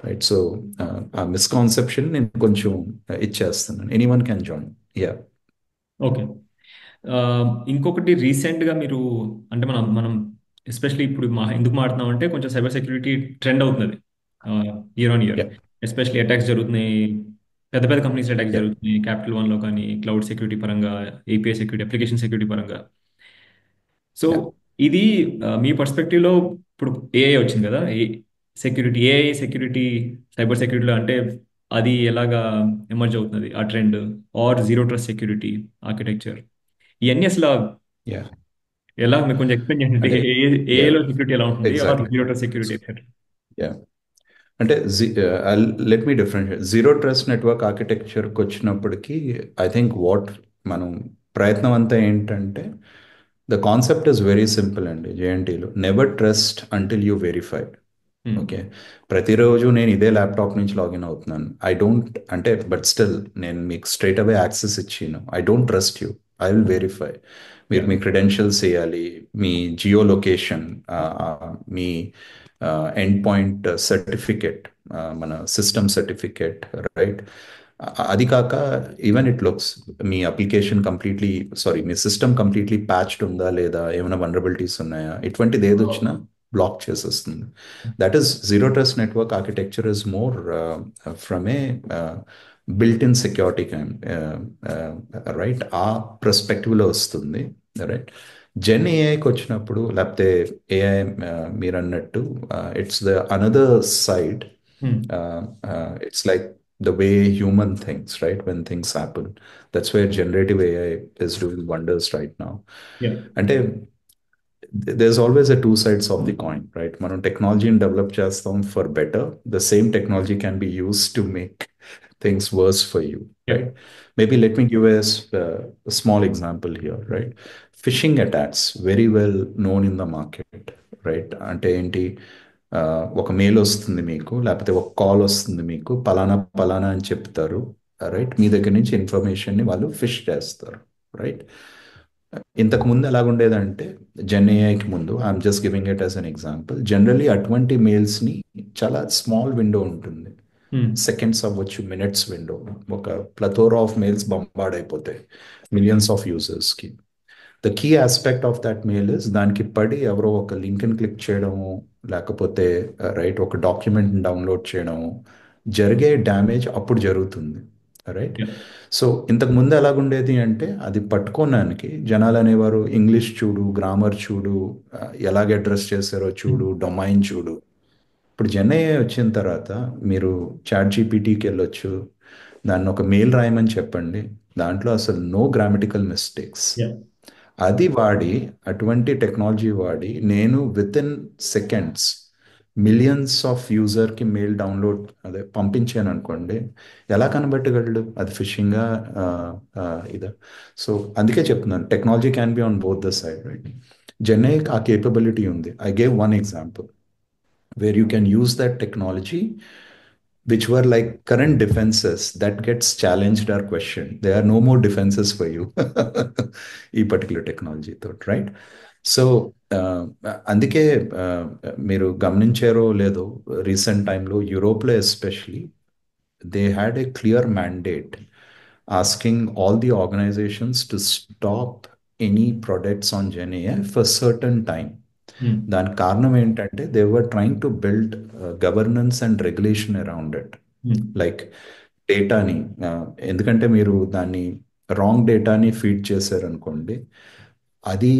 right? So ఆ misconception నేను కొంచెం ఇచ్చేస్తున్నాను, anyone can join. Yeah. Okay. ఇంకొకటి రీసెంట్గా మీరు అంటే మనం మనం ఎస్పెషల్లీ ఇప్పుడు ఎందుకు మాట్లాడుతున్నాం అంటే కొంచెం సైబర్ సెక్యూరిటీ ట్రెండ్ అవుతుంది year on year. Yeah. Especially attacks జరుగుతున్నాయి, పెద్ద పెద్ద కంపెనీస్ అటాక్స్ యా. జరుగుతున్నాయి, క్యాపిటల్ వన్లో కానీ క్లౌడ్ సెక్యూరిటీ పరంగా, ఏపీఐ సెక్యూరిటీ, అప్లికేషన్ సెక్యూరిటీ పరంగా. So yeah. ఇది మీ పర్స్పెక్టివ్లో ఇప్పుడు ఏఐ వచ్చింది కదా, సెక్యూరిటీ, ఏఐ సెక్యూరిటీ, సైబర్ సెక్యూరిటీలో అంటే అది ఎలాగా ఎమర్జ్ అవుతుంది ఆ trend, or zero trust security architecture, ఇవన్నీ అసలు యా. ఎలా మీరు కొంచెం ఎక్స్ప్లెయిన్ చేయండి. అంటే యా, ఏఐలో సెక్యూరిటీ ఎలా ఉంటుంది, or exactly. Zero trust security etcetera. Yeah. అంటే let me differentiate zero trust network ఆర్కిటెక్చర్కి వచ్చినప్పటికీ ఐ థింక్ వాట్ మనం ప్రయత్నం అంతా ఏంటంటే the concept is very simple అండి. జేఎన్టీలో never trust until you verified. Okay, ప్రతిరోజు నేను ఇదే ల్యాప్టాప్ నుంచి లాగిన్ అవుతున్నాను, ఐ డోంట్ అంటే బట్ స్టిల్ నేను మీకు స్ట్రైట్ అవే యాక్సెస్ ఇచ్చాను, I don't trust you, I will verify. మీరు మీ క్రెడెన్షియల్స్ వేయాలి, మీ జియో లొకేషన్, మీ ఎండ్ పాయింట్ సర్టిఫికేట్, మన సిస్టమ్ సర్టిఫికేట్, రైట్? అది కాక ఈవెన్ ఇట్ లుక్స్ మీ అప్లికేషన్ కంప్లీట్లీ సారీ మీ సిస్టమ్ కంప్లీట్లీ ప్యాచ్డ్ ఉందా లేదా, ఏమైనా వనరబిలిటీస్ ఉన్నాయా, ఇటువంటిది ఏది వచ్చినా బ్లాక్ చేసేస్తుంది. That is zero trust network architecture is more from A built in security kind, right? ఆ పర్స్పెక్టివ్లో వస్తుంది, రైట్? జెన్ ఏఐకి వచ్చినప్పుడు లేకపోతే ఏఐ మీరు అన్నట్టు it's the another side. It's like the way human thinks, right? When things happen. That's where generative AI is doing wonders right now. Yeah. And there's always a two sides of the coin, right? మనం టెక్నాలజీని develop చేస్తాం for better. The same technology can be used to make things worse for you, Yeah. right? Maybe let me give a small example here, right? Phishing attacks, very well known in the market, right? అంటే ఏంటి, ఒక mail వస్తుంది మీకు, లేకపోతే ఒక call వస్తుంది మీకు, పలానా పలానా అని చెప్తారు, రైట్? మీ దగ్గర నుంచి ఇన్ఫర్మేషన్ని వాళ్ళు ఫిష్ చేస్తారు, రైట్? ఇంతకు ముందు ఎలాగుండేదంటే, జెన్ ఏఐకి ముందు, I'm just giving it as an example, generally అటువంటి మెయిల్స్ని చాలా స్మాల్ విండో ఉంటుంది, Hmm. సెకండ్స్ అవ్వచ్చు, మినిట్స్ విండో, ఒక ప్లథోరా ఆఫ్ మెయిల్స్ బంబార్డ్ అయిపోతాయి మిలియన్స్ ఆఫ్ యూజర్స్కి. The key aspect of that mail is, దానికి పడి ఎవరో ఒక లింక్ని క్లిక్ చేయడము, లేకపోతే రైట్ ఒక డాక్యుమెంట్ డౌన్లోడ్ చేయడము, జరిగే డ్యామేజ్ అప్పుడు జరుగుతుంది, రైట్? Yeah. సో ఇంతకు ముందు ఎలాగుండేది అంటే, అది పట్టుకోవడానికి జనాలు అనేవారు, ఇంగ్లీష్ చూడు, గ్రామర్ చూడు, ఎలాగ అడ్రస్ చేశారో చూడు, డొమైన్ చూడు. ఇప్పుడు జెన్ఏఐ వచ్చిన తర్వాత మీరు చాట్ జీపీటీకి వెళ్ళొచ్చు, దాన్ని ఒక మెయిల్ రాయమని చెప్పండి, దాంట్లో అసలు నో గ్రామటికల్ మిస్టేక్స్. Yeah. అది వాడి, అటువంటి టెక్నాలజీ వాడి, నేను with in seconds millions of యూజర్కి మెయిల్ డౌన్లోడ్ అదే పంపించాను అనుకోండి, ఎలా కనబెట్టగలడు అది ఫిషింగా, ఇదా? సో అందుకే చెప్తున్నాను, technology can be on both the side, right? Gen AI ఆ కేపబిలిటీ ఉంది. I gave one example where you can use that technology, which were like current defenses that gets challenged or questioned. There are no more defenses for you. ఈ particular technology thought, right? So అందుకే మీరు గమనించారో లేదో, recent టైంలో యూరోప్లో especially, they had a clear mandate asking all the organizations to stop any products on GenAI for certain time. Hmm. దానికి కారణం ఏంటంటే, they were trying to build governance and regulation around it. Hmm. Like డేటాని, ఎందుకంటే మీరు దాన్ని wrong డేటాని feed చేశారనుకోండి, అది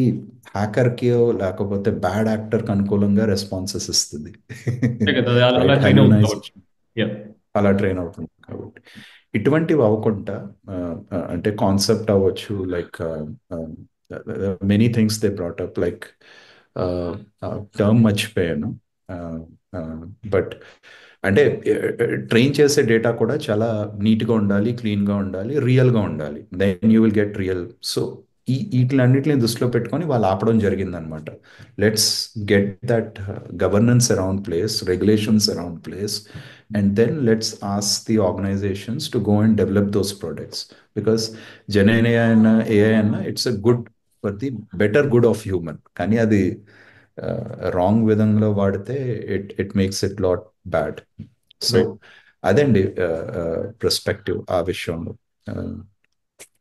హ్యాకర్కి లేకపోతే బ్యాడ్ యాక్టర్కి అనుకూలంగా రెస్పాన్సెస్ ఇస్తుంది. అంతే కదా, అది అలా అలా రైట్? ట్రైన్ అవుతుంది కాబట్టి. హ్యూమనైజేషన్ Yeah. అలా ట్రైన్ అవుతుంది కాబట్టి, ఇటువంటివి అవ్వకుండా, అంటే కాన్సెప్ట్ అవ్వచ్చు, like many things they brought up, like term మర్చిపోయాను, బట్ అంటే ట్రైన్ చేసే డేటా కూడా చాలా నీట్గా ఉండాలి, క్లీన్గా ఉండాలి, రియల్గా ఉండాలి, then you will get real. So వీటిలన్నిటిని దృష్టిలో పెట్టుకొని వాళ్ళు ఆపడం జరిగిందనమాట. Let's get that governance around place, regulations around place, and then let's ask the organizations to go and develop those products, because Gen AI and AI and it's a good for the better good of human. కానీ అది wrong విధంలో వాడితే it makes it lot bad. So Right. అదండి perspective ఆ విషయంలో.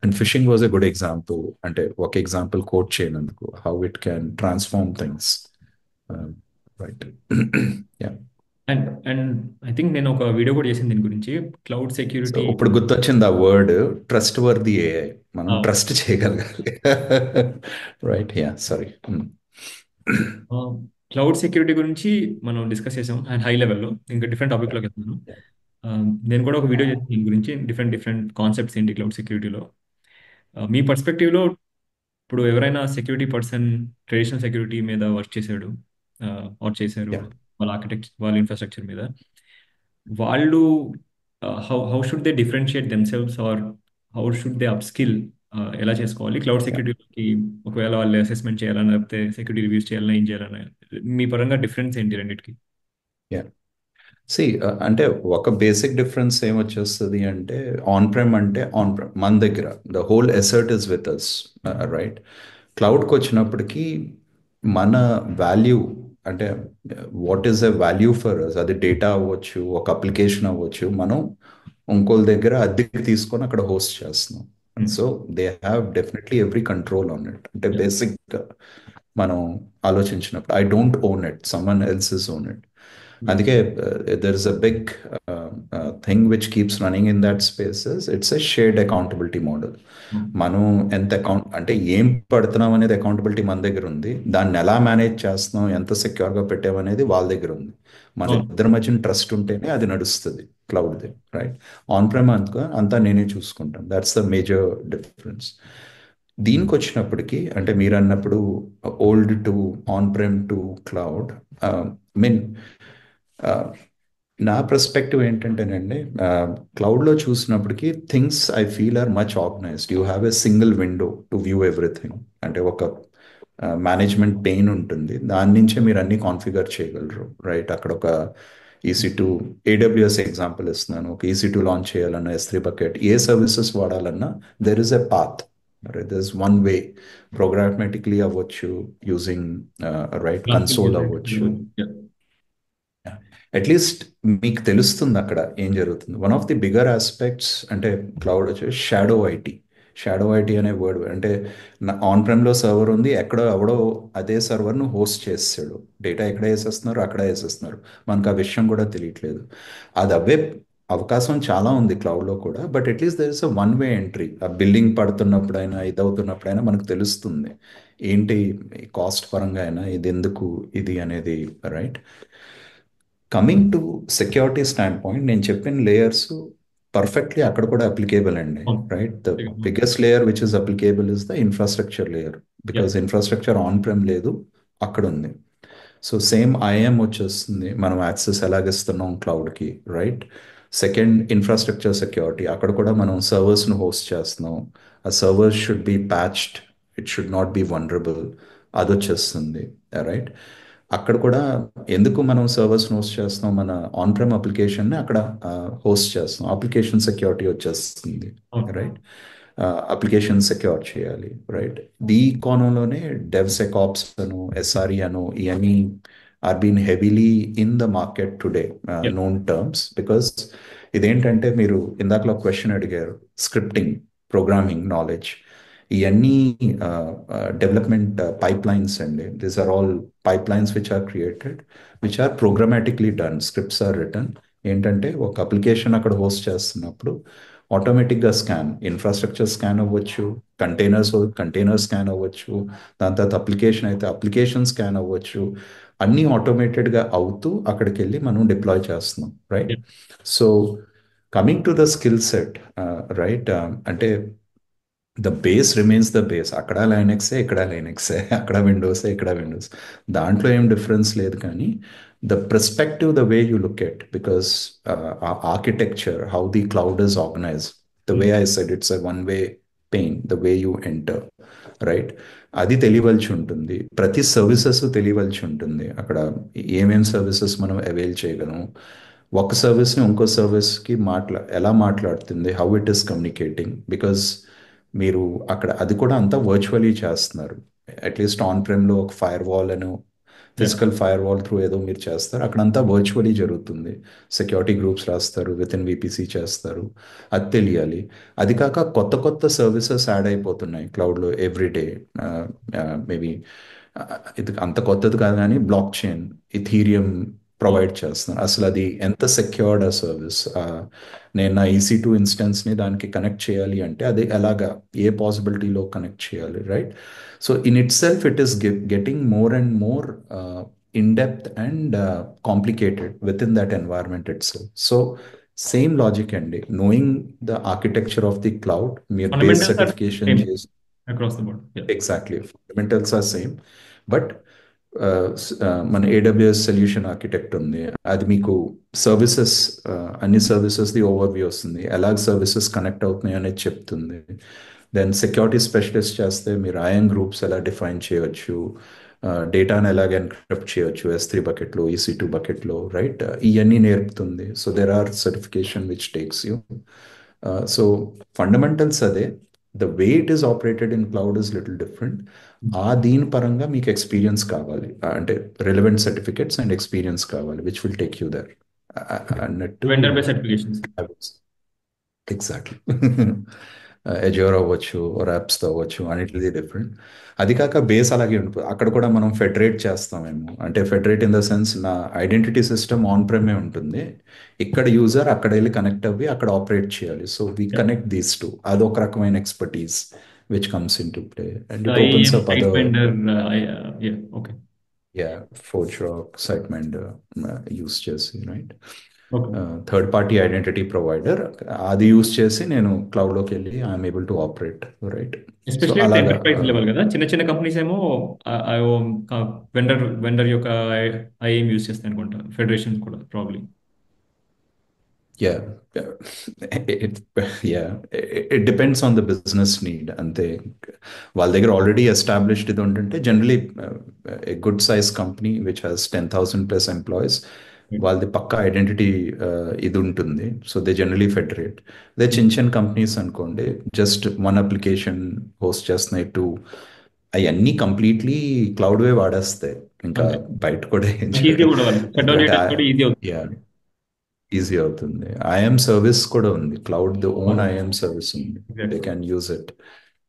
And phishing was a good example, అంటే ఒక example quote చేయనందుకు, how it can transform things, right? Yeah. And I think నేను ఒక వీడియో కూడా చేసింది దీని గురించి, క్లౌడ్ సో సెక్యూరిటీ. ఇప్పుడు గుర్తొచ్చింది ఆ వర్డ్, ట్రస్ట్ వర్ది ఏఐ. మనం ట్రస్ట్ చేయగలగాలి, right? Yeah, sorry. Cloud security గురించి మనం డిస్కస్ చేసాం అండ్ హై లెవెల్లో. ఇంకా డిఫరెంట్ టాపిక్లోకి వెళ్తున్నాను. నేను కూడా ఒక వీడియో చేసిన దీని గురించి, డిఫరెంట్ డిఫరెంట్ కాన్సెప్ట్స్ ఏంటి క్లౌడ్ సెక్యూరిటీలో. మీ పర్స్పెక్టివ్లో ఇప్పుడు ఎవరైనా సెక్యూరిటీ పర్సన్ ట్రెడిషనల్ సెక్యూరిటీ మీద వర్క్ చేశాడు, చేశారు, వాళ్ళ ఆర్కిటెక్చర్, వాళ్ళ ఇన్ఫ్రాస్ట్రక్చర్ మీద, వాళ్ళు how should they differentiate themselves, or how should they upskill, ఎలా చేసుకోవాలి క్లౌడ్ సెక్యూరిటీకి? ఒకవేళ వాళ్ళు అసెస్మెంట్ చేయాలన్నా, లేకపోతే సెక్యూరిటీ రివ్యూస్ చేయాలన్నా, ఏం చేయాలన్నా, మీ పరంగా డిఫరెన్స్ ఏంటి రెండింటికి? యా, సి, అంటే ఒక బేసిక్ డిఫరెన్స్ ఏమొచ్చేస్తుంది అంటే, ఆన్ ప్రెమ్ అంటే ఆన్ ప్రెమ్ మన దగ్గర, the whole asset is with us, right? క్లౌడ్కి వచ్చినప్పటికీ మన వాల్యూ, అంటే what is a value for us, అది డేటా అవ్వచ్చు, ఒక అప్లికేషన్ అవ్వచ్చు, మనం ఇంకోళ్ళ దగ్గర అద్దెకి తీసుకొని అక్కడ హోస్ట్ చేస్తున్నాం. So they have definitely every control on it. అంటే బేసిక్ మనం ఆలోచించినప్పుడు, I don't own it, someone else is own it. అందుకే there is a big thing which keeps running in that spaces. It's a shared accountability model. మనం ఎంత account అంటే ఏం పడుతున్నాం అనేది అకౌంటబిలిటీ మన దగ్గర ఉంది. దాన్ని ఎలా మేనేజ్ చేస్తున్నాం, ఎంత సెక్యూర్గా పెట్టామనేది వాళ్ళ దగ్గర ఉంది. మన అవును. ఇద్దరి మధ్యన ట్రస్ట్ ఉంటేనే అది నడుస్తుంది క్లౌడ్ది, రైట్? ఆన్ ప్రెమ్ అంతా నేనే చూసుకుంటాను. That's the major difference. దీనికి వచ్చినప్పటికీ అంటే మీరు అన్నప్పుడు old to on prem to cloud, mean నా పర్స్పెక్టివ్ ఏంటంటేనండి, క్లౌడ్లో చూసినప్పటికీ things I feel are much organized. You have a single window to view everything. అంటే ఒక మేనేజ్మెంట్ పెయిన్ ఉంటుంది, దాని నుంచే మీరు అన్ని కాన్ఫిగర్ చేయగలరు, రైట్? అక్కడ ఒక EC2 AWS ఎగ్జాంపుల్ ఇస్తున్నాను. ఒక EC2 లాంచ్ చేయాలన్నా, S3 బకెట్, ఏ సర్వీసెస్ వాడాలన్నా there is a path, there is one way. Programmatically అవ్వచ్చు, యూజింగ్ రైట్ కన్సోల్ అవ్వచ్చు. అట్లీస్ట్ మీకు తెలుస్తుంది అక్కడ ఏం జరుగుతుంది. One of the bigger aspects అంటే క్లౌడ్ వచ్చేసి షాడో ఐటీ. షాడో ఐటీ అనే వర్డ్ అంటే ఆన్ ప్రెమ్లో సర్వర్ ఉంది, ఎక్కడో ఎవడో అదే సర్వర్ను హోస్ట్ చేస్తాడు. డేటా ఎక్కడ వేసేస్తున్నారు, అక్కడ వేసేస్తున్నారు, మనకు ఆ విషయం కూడా తెలియట్లేదు. అది అవే అవకాశం చాలా ఉంది క్లౌడ్లో కూడా. But at least there is a one way entry. ఆ బిల్డింగ్ పడుతున్నప్పుడైనా, ఇది అవుతున్నప్పుడైనా మనకు తెలుస్తుంది ఏంటి కాస్ట్ పరంగా అయినా ఇది ఎందుకు ఇది అనేది, right? Coming to security standpoint, నేను చెప్పిన లేయర్స్ పర్ఫెక్ట్లీ అక్కడ కూడా అప్లికేబుల్ అండి, అవును. Right? The biggest layer which is applicable is the infrastructure layer, because infrastructure on prem లేదు, అక్కడ ఉంది. సో సేమ్ ఐఎం వచ్చేస్తుంది, మనం యాక్సెస్ ఎలాగిస్తున్నాం క్లౌడ్కి, రైట్? సెకండ్, ఇన్ఫ్రాస్ట్రక్చర్ సెక్యూరిటీ, అక్కడ కూడా మనం సర్వర్స్ను హోస్ట్ చేస్తున్నాం. ఆ servers should be patched, it should not be vulnerable, అది వచ్చేస్తుంది, రైట్? అక్కడ కూడా ఎందుకు మనం సర్వర్స్ హోస్ట్ చేస్తాం, మన ఆన్ ప్రెమ్ అప్లికేషన్ని అక్కడ హోస్ట్ చేస్తాం, అప్లికేషన్ సెక్యూరిటీ వచ్చేస్తుంది, రైట్? అప్లికేషన్ సెక్యూర్ చేయాలి, రైట్? ఈ కోణంలోనే డెవ్సెకాప్స్ అను, SRE అను, ఇవన్నీ are been heavily in the market today, known terms. Because ఇదేంటంటే మీరు ఇందాకలో క్వశ్చన్ అడిగారు, స్క్రిప్టింగ్, ప్రోగ్రామింగ్ నాలెడ్జ్, ఇవన్నీ డెవలప్మెంట్ పైప్లైన్స్ అండి. These are all pipelines which are created, which are programmatically done. Scripts are written. ఏంటంటే ఒక అప్లికేషన్ అక్కడ host చేస్తున్నప్పుడు ఆటోమేటిక్గా స్కాన్, ఇన్ఫ్రాస్ట్రక్చర్ స్కాన్ అవ్వచ్చు, కంటైనర్ స్కాన్ అవ్వచ్చు, దాని తర్వాత అప్లికేషన్ అయితే అప్లికేషన్ స్కాన్ అవ్వచ్చు, అన్నీ ఆటోమేటెడ్గా అవుతూ అక్కడికి వెళ్ళి మనం డిప్లాయ్ చేస్తున్నాం, right? So coming to the skill set, right, అంటే the base remains the base. అక్కడ లైనెక్సే, ఇక్కడ లైనెక్సే, అక్కడ విండోసే, ఇక్కడ విండోస్. దాంట్లో ఏం డిఫరెన్స్ లేదు. కానీ the perspective, the way you look at, because architecture, how the cloud is organise, the way I said it's a one way pain, the way you enter, right? అది తెలియవలసి ఉంటుంది. ప్రతి సర్వీసెస్ తెలియవలసి ఉంటుంది. అక్కడ ఏమేం సర్వీసెస్ మనం avail చేయగలం, ఒక సర్వీస్ని ఇంకో సర్వీస్కి ఎలా మాట్లాడుతుంది, how it is communicating. Because మీరు అక్కడ అది కూడా అంతా వర్చువలీ చేస్తున్నారు. అట్లీస్ట్ ఆన్ ప్రెమ్లో ఒక ఫైర్ వాల్ అని, ఫిజికల్ ఫైర్ వాల్ త్రూ ఏదో మీరు చేస్తారు, అక్కడంతా వర్చువలీ జరుగుతుంది. సెక్యూరిటీ గ్రూప్స్ రాస్తారు, విత్ ఇన్ VPC చేస్తారు, అది తెలియాలి. అది కాక కొత్త కొత్త సర్వీసెస్ యాడ్ అయిపోతున్నాయి క్లౌడ్లో ఎవ్రీడే. మేబీ ఇది అంత కొత్తది కాదు, కానీ బ్లాక్ చైన్, ఇథీరియం ప్రొవైడ్ చేస్తున్నారు. అసలు అది ఎంత సెక్యూర్డ్ ఆ సర్వీస్. నేను నా EC2 ఇన్స్టెన్స్ని దానికి కనెక్ట్ చేయాలి అంటే అది ఎలాగా, ఏ పాసిబిలిటీలో కనెక్ట్ చేయాలి, right? So in itself it is getting more and more in depth and complicated within that environment itself. So same logic అండి, knowing the architecture of the cloud, మీరు base Fundamentals are certification same చేసి across the board. Yeah. Exactly fundamentals are same. But మన AWS solution architect ఉంది, అది మీకు services, అన్ని సర్వీసెస్ది overview వస్తుంది, ఎలాగ సర్వీసెస్ కనెక్ట్ అవుతున్నాయి అనేది చెప్తుంది. దెన్ సెక్యూరిటీ స్పెషలిస్ట్ చేస్తే మీరు IAM గ్రూప్స్ ఎలా డిఫైన్ చేయవచ్చు, డేటాను ఎలాగ ఎన్క్రిప్ట్ చేయవచ్చు S3 బకెట్లో, EC2 బకెట్లో, రైట్? ఇవన్నీ నేర్పుతుంది. So there are certification which takes you. So fundamentals అదే. The way it is operated in cloud is little different. దీని పరంగా మీకు ఎక్స్పీరియన్స్ కావాలి, అంటే రిలవెంట్ సర్టిఫికేట్స్ అండ్ ఎక్స్పీరియన్స్ కావాలి, which will take you there అన్నట్టు. Vendor based applications. Exactly. Azure అవ్వచ్చు, ర్యాప్స్ అవ్వచ్చు, అన్నిటిది డిఫరెంట్. అది కాక బేస్ అలాగే ఉంటుంది. అక్కడ కూడా మనం ఫెడరేట్ చేస్తామేమో, అంటే ఫెడరేట్ ఇన్ ద సెన్స్ నా ఐడెంటిటీ సిస్టమ్ ఆన్ ప్రెమే ఉంటుంది. ఇక్కడ యూజర్ అక్కడ వెళ్ళి కనెక్ట్ అవ్వి అక్కడ ఆపరేట్ చేయాలి. So we connect these two. అదొక రకమైన expertise which comes into play and it opens IAM up side other. Vendor. Okay. Yeah, ForgeRock, SiteMinder use చేసి, right. Okay. Third party identity provider అది use చేసి నేను క్లౌడ్లోకి వెళ్ళి I'm able to operate, right. So especially at అలాగా. Enterprise level కదా, చిన్న చిన్న కంపెనీస్ ఏమో వెండర్ వెండర్ యొక్క ఐఏఎం యూస్ చేస్తాయి అనుకుంటా, ఫెడరేషన్ కూడా probably. Yeah, yeah. It, yeah, it depends on the business need. అంతే. వాళ్ళ దగ్గర ఆల్రెడీ ఎస్టాబ్లిష్డ్ ఇది ఉంటుంటే generally a good size company which has 10,000 plus employees, వాళ్ళది పక్కా ఐడెంటిటీ ఇది ఉంటుంది. So they generally federate. అదే చిన్న చిన్న కంపెనీస్ అనుకోండి, జస్ట్ వన్ అప్లికేషన్ హోస్ట్ చేస్తున్నాయి టూ, అవన్నీ కంప్లీట్లీ క్లౌడ్ వే వాడేస్తాయి. ఇంకా అంతే. బయట కూడా ఏం ఈజీ చేయడం. కూడా వాళ్ళకి షట్ డౌన్ ఎందుకంటే చేయడానికి కూడా ఈజీ అవుతుంది. యా, ఈజీ అవుతుంది. ఐఎమ్ సర్వీస్ కూడా ఉంది, క్లౌడ్ ది ఓన్ అవును. ఐఎమ్ సర్వీస్ ఉంది. They Exactly. Can use it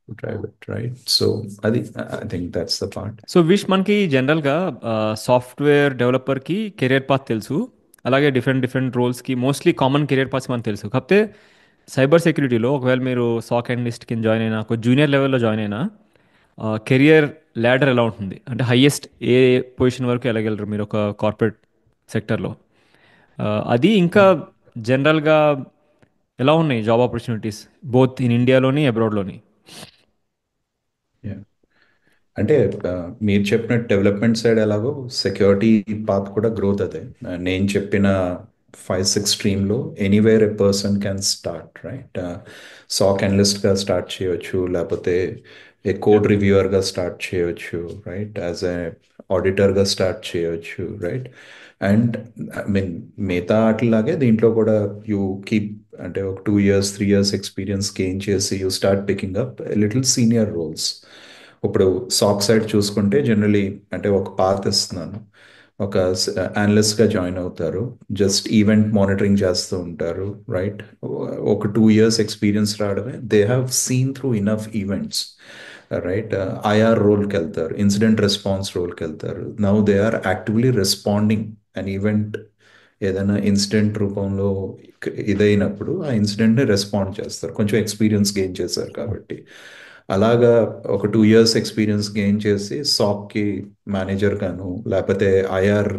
to drive it, right. So అది I think that's the part. So wish మనకి జనరల్గా సాఫ్ట్వేర్ డెవలపర్కి కెరియర్ పాత్ తెలుసు, అలాగే డిఫరెంట్ డిఫరెంట్ రోల్స్కి మోస్ట్లీ కామన్ కెరియర్ పాత్స్ మనకు తెలుసు. కాకపోతే సైబర్ సెక్యూరిటీలో ఒకవేళ మీరు సాక్ అనలిస్ట్ కింద జాయిన్ అయినా, ఒక జూనియర్ లెవెల్లో జాయిన్ అయినా, కెరియర్ ల్యాడర్ ఎలా ఉంటుంది, అంటే హైయెస్ట్ ఏ పొజిషన్ వరకు వెళ్ళగలరు మీరు ఒక కార్పొరేట్ సెక్టర్లో, అది ఇంకా జనరల్గా ఎలా ఉన్నాయి జాబ్ ఆపర్చునిటీస్ బోత్ ఇన్ ఇండియాలోని అబ్రాడ్లోని? అంటే మీరు చెప్పినట్టు డెవలప్మెంట్ సైడ్ ఎలాగో సెక్యూరిటీ పాత్ కూడా గ్రోత్ అదే. నేను చెప్పిన 5-6 స్ట్రీమ్లో anywhere a person can start, right. SOC అనలిస్ట్గా స్టార్ట్ చేయొచ్చు, లేకపోతే ఏ కోడ్ రివ్యూవర్గా స్టార్ట్ చేయొచ్చు, రైట్. యాజ్ ఎ ఆడిటర్గా స్టార్ట్ చేయొచ్చు, రైట్. అండ్ ఐ మీన్ మిగతా అట్లాగే దీంట్లో కూడా యూ కీప్, అంటే ఒక 2 years 3 years ఎక్స్పీరియన్స్ గెయిన్ చేసి you start picking up little senior roles. ఇప్పుడు సాక్ సైడ్ చూసుకుంటే జనరలీ అంటే ఒక పాత్ ఇస్తున్నాను, ఒక అనలిస్ట్గా జాయిన్ అవుతారు, జస్ట్ ఈవెంట్ మానిటరింగ్ చేస్తూ ఉంటారు, రైట్. ఒక 2 years ఎక్స్పీరియన్స్ రావడమే, they have seen through enough events, right. IR రోల్కి వెళ్తారు, ఇన్సిడెంట్ రెస్పాన్స్ రోల్కి వెళ్తారు. Now they are actively responding on event. ఏదైనా ఇన్సిడెంట్ రూపంలో ఇదైనప్పుడు ఆ ఇన్సిడెంట్ని రెస్పాండ్ చేస్తారు, కొంచెం ఎక్స్పీరియన్స్ గెయిన్ చేశారు కాబట్టి. అలాగా ఒక 2 years ఎక్స్పీరియన్స్ గెయిన్ చేసి సాక్కి మేనేజర్ గాను, లేకపోతే IR,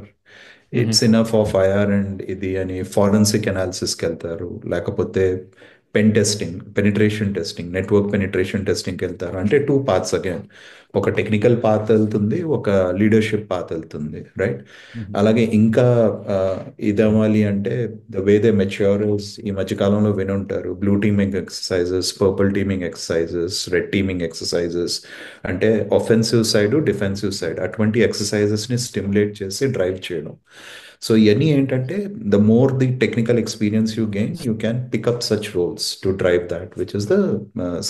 it's enough of IR and ఇది అని ఫారెన్సిక్ అనాలిసిస్కి వెళ్తారు, లేకపోతే pen testing, penetration testing, network penetration టెస్టింగ్కి వెళ్తారు. అంటే 2 paths అగైన్, ఒక టెక్నికల్ పాత్ వెళ్తుంది, ఒక లీడర్షిప్ పాత్ వెళ్తుంది, రైట్. అలాగే ఇంకా ఇది అవ్వాలి అంటే ద వే దే మెచ్యూర్స్, ఈ మధ్యకాలంలో వినుంటారు blue teaming exercises, purple teaming exercises, red teaming exercises. అంటే ఒఫెన్సివ్ సైడ్, డిఫెన్సివ్ సైడ్ అటువంటి ఎక్సర్సైజెస్ని స్టిమ్యులేట్ చేసి డ్రైవ్ చేయడం. సో ఇవన్నీ ఏంటంటే the more the technical experience you gain, you can pick up such roles to drive that which is the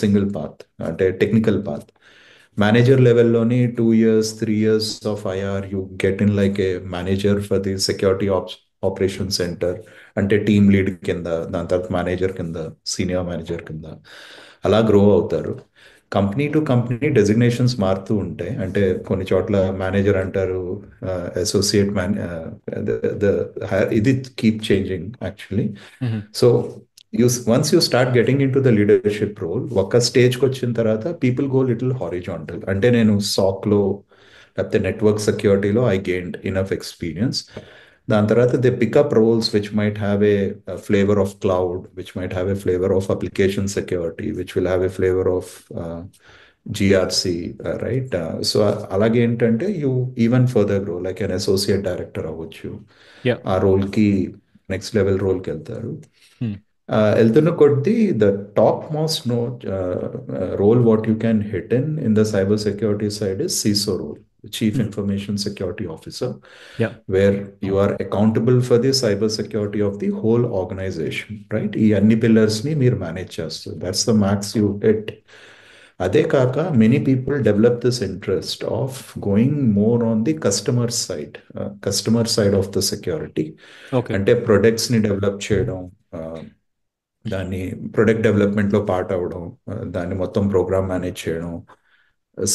single path, అంటే technical path. Manager లెవెల్లోని 2 years 3 years of IR you get in like a manager for the security operation center, అంటే team lead కింద, దాని తర్వాత manager కింద, senior manager కింద అలా grow అవుతారు. కంపెనీ టు కంపెనీ డెసిగ్నేషన్స్ మారుతూ ఉంటాయి. అంటే కొన్ని చోట్ల మేనేజర్ అంటారు, అసోసియేట్ ఇది keep changing actually. So once you start getting into the leadership role, ఒక స్టేజ్కి వచ్చిన తర్వాత పీపుల్ గో లిటిల్ హారిజాంటల్. అంటే నేను సాక్లో లేకపోతే నెట్వర్క్ సెక్యూరిటీలో ఐ గెయిన్డ్ ఇనఫ్ ఎక్స్పీరియన్స్. దాని తర్వాత they pick up roles which might have a flavour of cloud, which might have a flavour of application security, which will have a flavour of GRC, right. So అలాగే ఏంటంటే you even further grow like an associate director అవ్వచ్చు. Yeah. ఆ రోల్కి next level రోల్కి వెళ్తారు. వెళ్తున్న కొద్దీ the top most role what you can hit in the cyber security side is CISO role, chief information security officer, yeah. Where you are accountable for the cyber security of the whole organisation, right. ఈ అన్ని పిల్లర్స్ని మీరు manage చేస్తారు, that's the max you hit. అదే కాక many people develop this interest of going more on the customer side of the security. Okay. అంటే ప్రొడక్ట్స్ని develop చేయడం, దాన్ని ప్రొడక్ట్ డెవలప్మెంట్లో పార్ట్ అవ్వడం, దాన్ని మొత్తం ప్రోగ్రామ్ మేనేజ్ చేయడం,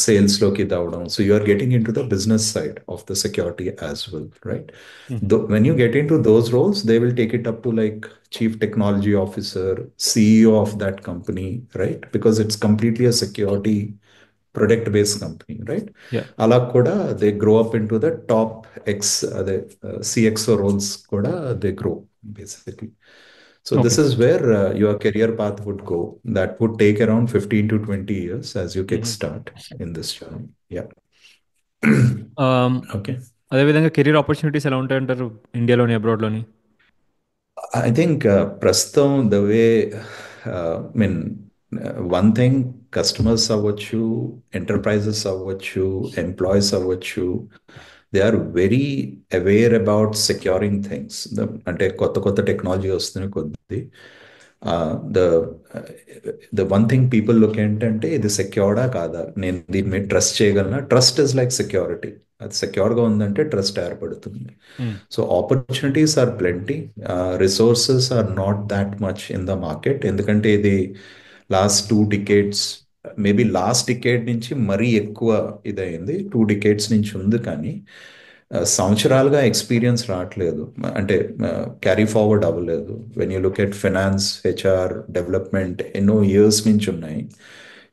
సేల్స్లోకి ఇది అవ్వడం. So you are getting into the business side of the security as well, right? When you get into those roles, they will take it up to like chief technology officer, CEO of that company, right? Because it's completely a security product based company, right? Yeah. Ala kuda they grow up into the top the CXO roles kuda they grow basically. So this Okay. is where your career path would go. That would take around 15 to 20 years as you kickstart in this journey. Yeah. Okay. అదేవిధంగా career opportunities ఎలా ఉంటాయంటారు ఇండియాలోని అబ్రాడ్లోని? I think Prastham, the way, one thing, customers అవ్వచ్చు, enterprises అవ్వచ్చు, employees అవ్వచ్చు, they are very aware about securing things. అంటే కొత్త కొత్త technology వస్తున్న కొద్ది the the one thing people look ఏంటంటే ఇది సెక్యూర్డా కాదా, నేను దీని మీద ట్రస్ట్ చేయగలనా. Trust is like security. అది సెక్యూర్గా ఉందంటే ట్రస్ట్ ఏర్పడుతుంది. So opportunities are plenty, resources are not that much in the market. ఎందుకంటే ఇది last 2 decades, maybe last decade నుంచి మరీ ఎక్కువ ఇదయింది. 2 decades నుంచి ఉంది, కానీ సంవత్సరాలుగా ఎక్స్పీరియన్స్ రావట్లేదు, అంటే క్యారీ ఫార్వర్డ్ అవ్వలేదు. When you look at finance, HR, development ఎన్నో ఇయర్స్ నుంచి ఉన్నాయి.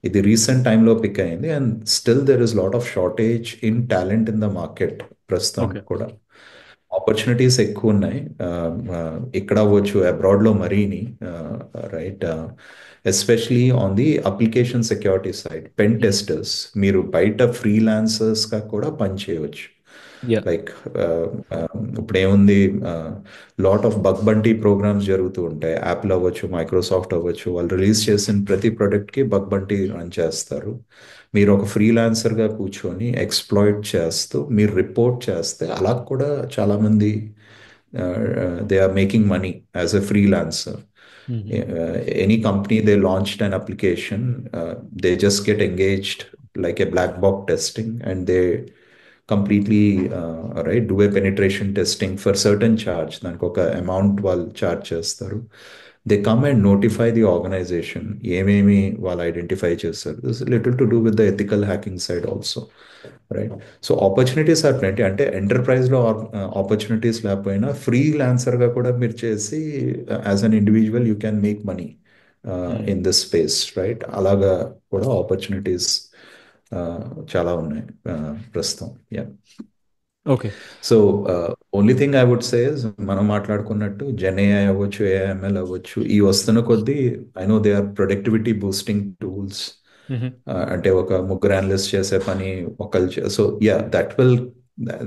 ఇది రీసెంట్ టైంలో పిక్ అయింది. And still there is lot of shortage in talent in the market ప్రస్తుతం ఓకే. కూడా. ఆపర్చునిటీస్ ఎక్కువ ఉన్నాయి, ఇక్కడ అవ్వచ్చు, అబ్రాడ్లో మరీని, right? Especially on the application security side, pen testers మీరు బయట ఫ్రీలాన్సర్స్గా కూడా పని చేయవచ్చు. యా. లైక్ ఇప్పుడు ఏముంది, lot of bug bounty programmes జరుగుతూ ఉంటాయి. యాపిల్ అవ్వచ్చు, మైక్రోసాఫ్ట్ అవ్వచ్చు, వాళ్ళు రిలీజ్ చేసిన ప్రతి ప్రోడక్ట్కి బగ్ బంటీ రన్ చేస్తారు. మీరు ఒక ఫ్రీలాన్సర్గా కూర్చొని ఎక్స్ప్లాయిట్ చేస్తూ మీరు రిపోర్ట్ చేస్తే అలా కూడా చాలామంది they are making money as a freelancer. Any company they launched an application, they just get engaged like a black box testing, and they completely right do a penetration testing for certain charge. దానికి ఒక amount వాళ్ళు charge చేస్తారు. They come and notify the organisation ఏమేమి వాళ్ళు identify చేస్తారు. This little to do with the ethical hacking side also, right? So opportunities are plenty. అంటే ఎంటర్ప్రైజ్లో opportunities లేకపోయినా ఫ్రీలాన్సర్గా కూడా మీరు చేసి as an individual you can make money in this space, right? అలాగా కూడా ఆపర్చునిటీస్ చాలా ఉన్నాయి ప్రస్తుతం. Yeah. Okay. So only thing I would say is, మనం మాట్లాడుకున్నట్టు జెన్ఏఐ అవ్వచ్చు, ఏఐఎంఎల్ అవ్వచ్చు, ఈ వస్తున్న కొద్దీ I know they are productivity boosting tools. అంటే ఒక ముగ్గురు అనలిస్ట్ చేసే పని ఒకళ్ళు. So yeah,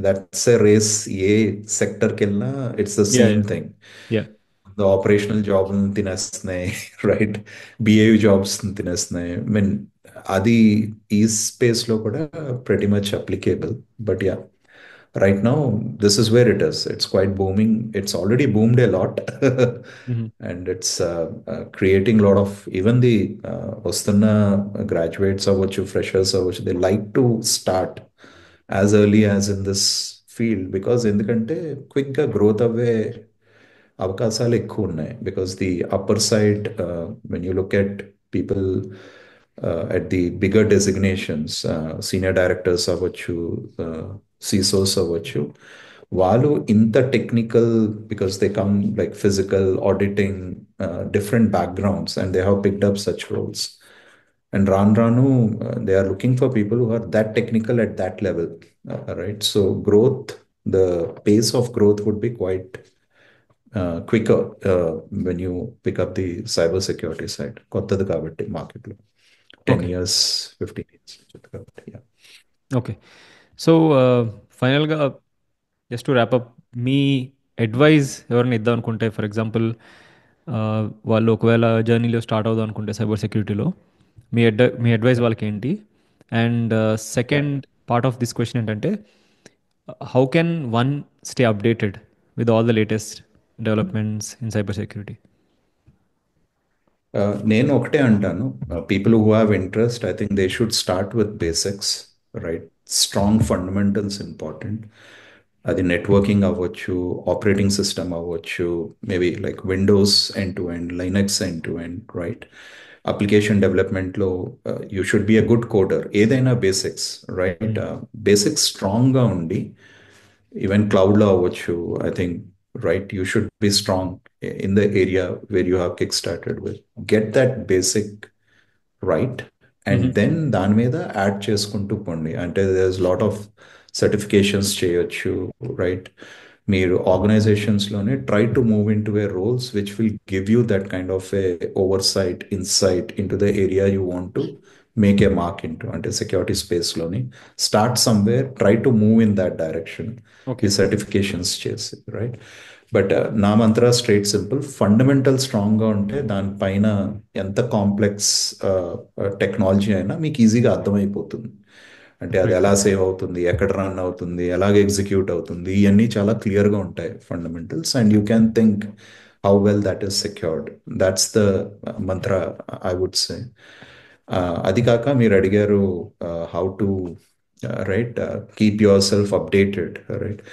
that's a race. ఏ సెక్టర్కి వెళ్ళినా it's the yeah. Same thing. Yeah. Operational job తినేస్తున్నాయి, రైట్? బిఏవి జాబ్స్ తినేస్తున్నాయి. ఐ మీన్ అది ఈ స్పేస్లో కూడా pretty much applicable. But yeah, right now, this is where it is. It's quite booming. It's already boomed a lot. And it's creating a lot of, even the వస్తున్న graduates అవ్వచ్చు, freshers అవ్వచ్చు, they like to start as early as in this field, because ఎందుకంటే క్విక్గా growth అవ్వే అవకాశాలు ఎక్కువ ఉన్నాయి. Because the upper side, when you look at people at the bigger designations, senior directors అవ్వచ్చు, CISOs అవ్వచ్చు, వాళ్ళు ఇంత technical, because they come like physical auditing, different backgrounds, and they have picked up such roles. And రాను they are looking for people who are that technical at that level, right? So growth, the pace of growth would be quite quicker when you pick up the cyber security side. కొత్తది కాబట్టి మార్కెట్లో 10 okay. years, 15 years కాబట్టి. Yeah. Okay. So ఫైనల్గా just to wrap up, మీ advice ఎవరైనా ఇద్దాం అనుకుంటే, for example వాళ్ళు ఒకవేళ జర్నీలో స్టార్ట్ అవుదాం అనుకుంటే సైబర్ సెక్యూరిటీలో, మీ అడ్వైజ్ వాళ్ళకి ఏంటి? And second part of this question ఏంటంటే, how can one stay updated with all the latest developments in cyber security? నేను ఒకటే అంటాను, people who have interest, I think they should start with basics, right? Strong fundamentals important. అది networking అవ్వచ్చు, operating system అవ్వచ్చు, maybe like Windows end to end, Linux end to end, right? Application డెవలప్మెంట్లో you should be a good coder. ఏదైనా basics, right? Basics స్ట్రాంగ్గా ఉండి, even క్లౌడ్లో అవ్వచ్చు, I think, right, you should be strong in the area where you have kick started with. Get that basic right, and then దాని మీద add చేసుకుంటూ పోండి. అంటే దేర్స్ లాట్ ఆఫ్ సర్టిఫికేషన్స్ చేయొచ్చు, రైట్? మీరు ఆర్గనైజేషన్స్లోనే try to move into a roles which will give you that kind of a oversight, insight into the area you want to make a mark in to. అంటే security స్పేస్లోని start somewhere, try to move in that direction okay. ఈ certifications చేసి, right? But నా మంత్ర straight simple, fundamental స్ట్రాంగ్గా ఉంటే దానిపైన ఎంత కాంప్లెక్స్ టెక్నాలజీ అయినా మీకు ఈజీగా అర్థమైపోతుంది. అంటే అది డెఫినెట్లీ. ఎలా సేవ్ అవుతుంది, ఎక్కడ రన్ అవుతుంది, ఎలాగ ఎగ్జిక్యూట్ అవుతుంది, ఇవన్నీ చాలా క్లియర్గా ఉంటాయి fundamentals. And you can think how well that is secured. That's the Mantra, I would సే. అది కాక మీరు అడిగారు how to, right, keep yourself updated, right?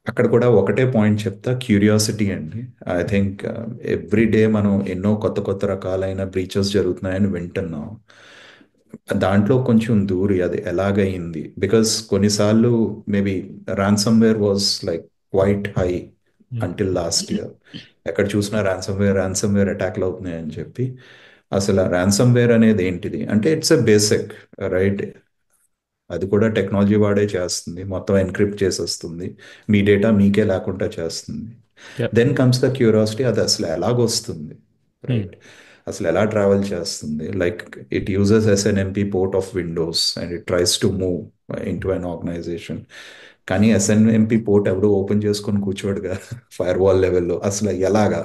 అక్కడ కూడా ఒకటే పాయింట్ చెప్తా, క్యూరియాసిటీ అండి. ఐ థింక్ ఎవ్రీ డే మనం ఎన్నో కొత్త కొత్త రకాలైన బ్రీచెస్ జరుగుతున్నాయని వింటున్నాం. దాంట్లో కొంచెం దూరి అది ఎలాగయింది, బికాస్ కొన్నిసార్లు maybe ransomware was like quite high until last year. ఎక్కడ చూసినా ర్యాన్సమ్వేర్ అటాక్లు అవుతున్నాయని చెప్పి, అసలు ర్యాన్సమ్వేర్ అనేది ఏంటిది అంటే ఇట్స్ ఎ బేసిక్, రైట్? అది కూడా టెక్నాలజీ వాడే చేస్తుంది, మొత్తం ఎన్క్రిప్ట్ చేసేస్తుంది, మీ డేటా మీకే లేకుండా చేస్తుంది. Yep. Then comes the curiosity, అది అసలు ఎలాగొస్తుంది, రైట్? అసలు ఎలా ట్రావెల్ చేస్తుంది? Like it uses SNMP port of Windows and it tries to move into an organisation. కానీ ఎస్ఎన్ఎంపి పోర్ట్ ఎవడో ఓపెన్ చేసుకొని కూర్చోడుగా ఫైర్ వాల్ లెవెల్లో, అసలు ఎలాగా,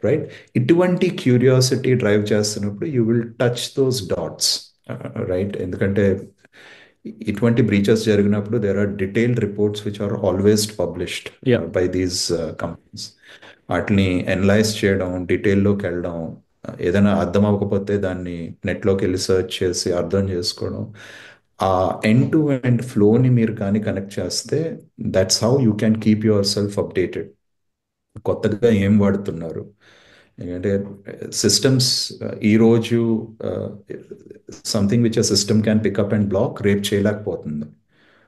రైట్? ఇటువంటి క్యూరియాసిటీ డ్రైవ్ చేస్తున్నప్పుడు you will touch those dots, right? ఎందుకంటే ఇటువంటి బ్రీచెస్ జరిగినప్పుడు there are detailed reports which are always published yep. By these companies. వాటిని అనలైజ్ చేయడం, డీటెయిల్లోకి వెళ్ళడం, ఏదైనా అర్థం అవ్వకపోతే దాన్ని నెట్లోకి వెళ్ళి సెర్చ్ చేసి అర్థం చేసుకోవడం, ఆ ఎండ్ టు ఎండ్ ఫ్లోని మీరు కానీ కనెక్ట్ చేస్తే, that's how you can keep yourself updated. కొత్తగా ఏం వాడుతున్నారు, ఎందుకంటే సిస్టమ్స్ ఈరోజు something which a system can pick up and block రేపు చేయలేకపోతుంది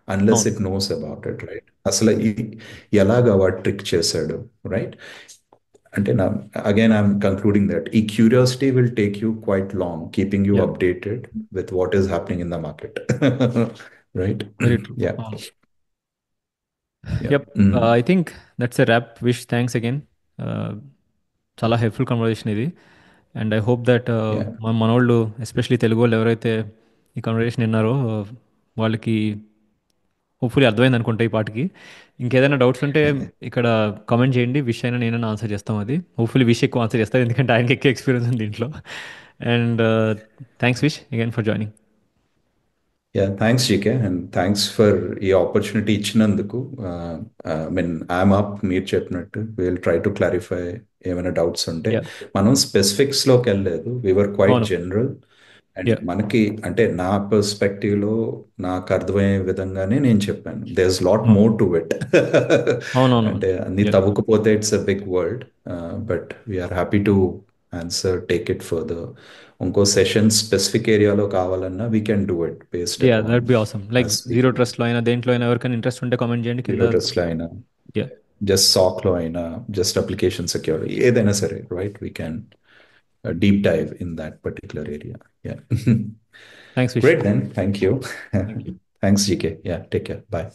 అన్లెస్ అవును. It knows about it, right? అసలు ఎలాగా వాడు ట్రిక్ చేశాడు, రైట్? అంటే నా, అగైన్ ఐఎమ్ కంక్లూడింగ్ దట్ ఈ curiosity will take you quite long, keeping you yep. Updated with what is happening in the market. Right? Very true. Yeah. అవును. Yeah. Yep. I think that's a wrap. Vish thanks again. చాలా helpful conversation ఇది. And I hope that yeah. మనోళ్ళు, especially Telugu వాళ్ళు ఎవరైతే ఈ conversation విన్నారో, వాళ్ళకి hopefully అర్థమైంది అనుకుంటా ఈ పాటికి. ఇంకేదైనా డౌట్స్ ఉంటే ఇక్కడ కామెంట్ చేయండి, విష్ అయినా నేనైనా ఆన్సర్ చేస్తాం. అది హోప్ఫుల్లీ విష్ ఎక్కువ ఆన్సర్ చేస్తారు, ఎందుకంటే ఆయనకి ఎక్కువ ఎక్స్పీరియన్స్ ఉంది దీంట్లో. And thanks wish again for joining. Yeah, thanks GK, and thanks for ఈ ఆపర్చునిటీ ఇచ్చినందుకు. ఐ మీన్ ఐఎమ్ అప్, మీరు చెప్పినట్టు విల్ ట్రై టు క్లారిఫై ఏమైనా డౌట్స్ ఉంటే. యా. మనం స్పెసిఫిక్స్లోకి వెళ్ళలేదు, వివర్ క్వైట్ అవును. జనరల్. And yeah. మనకి అంటే నా పర్స్పెక్టివ్లో నాకు అర్థమయ్యే విధంగానే నేను చెప్పాను. దేర్ ఇస్ లాట్ అవును. More to it. అవునవును. అంటే అన్ని యా. తవ్వకపోతే it's a big world, but we are happy to answer, take it further. ఇంకో సెషన్ స్పెసిఫిక్ ఏరియాలో కావాలన్నా we can do it based yeah, upon that be awesome. Like as we zero ట్రస్ట్లో అయినా దేంట్లో అయినా ఎవరికైనా ఇంట్రెస్ట్ ఉంటే కామెంట్ చేయండి కింద. జీరో ట్రస్ట్లో అయినా, యా. జస్ట్ సాక్లో అయినా, జస్ట్ అప్లికేషన్ సెక్యూరిటీ ఏదైనా సరే, right? We can deep dive in that particular area. Yeah. Thanks Vish. Great then. Thank you. Thank you. Thanks, GK. Yeah, take care. Bye.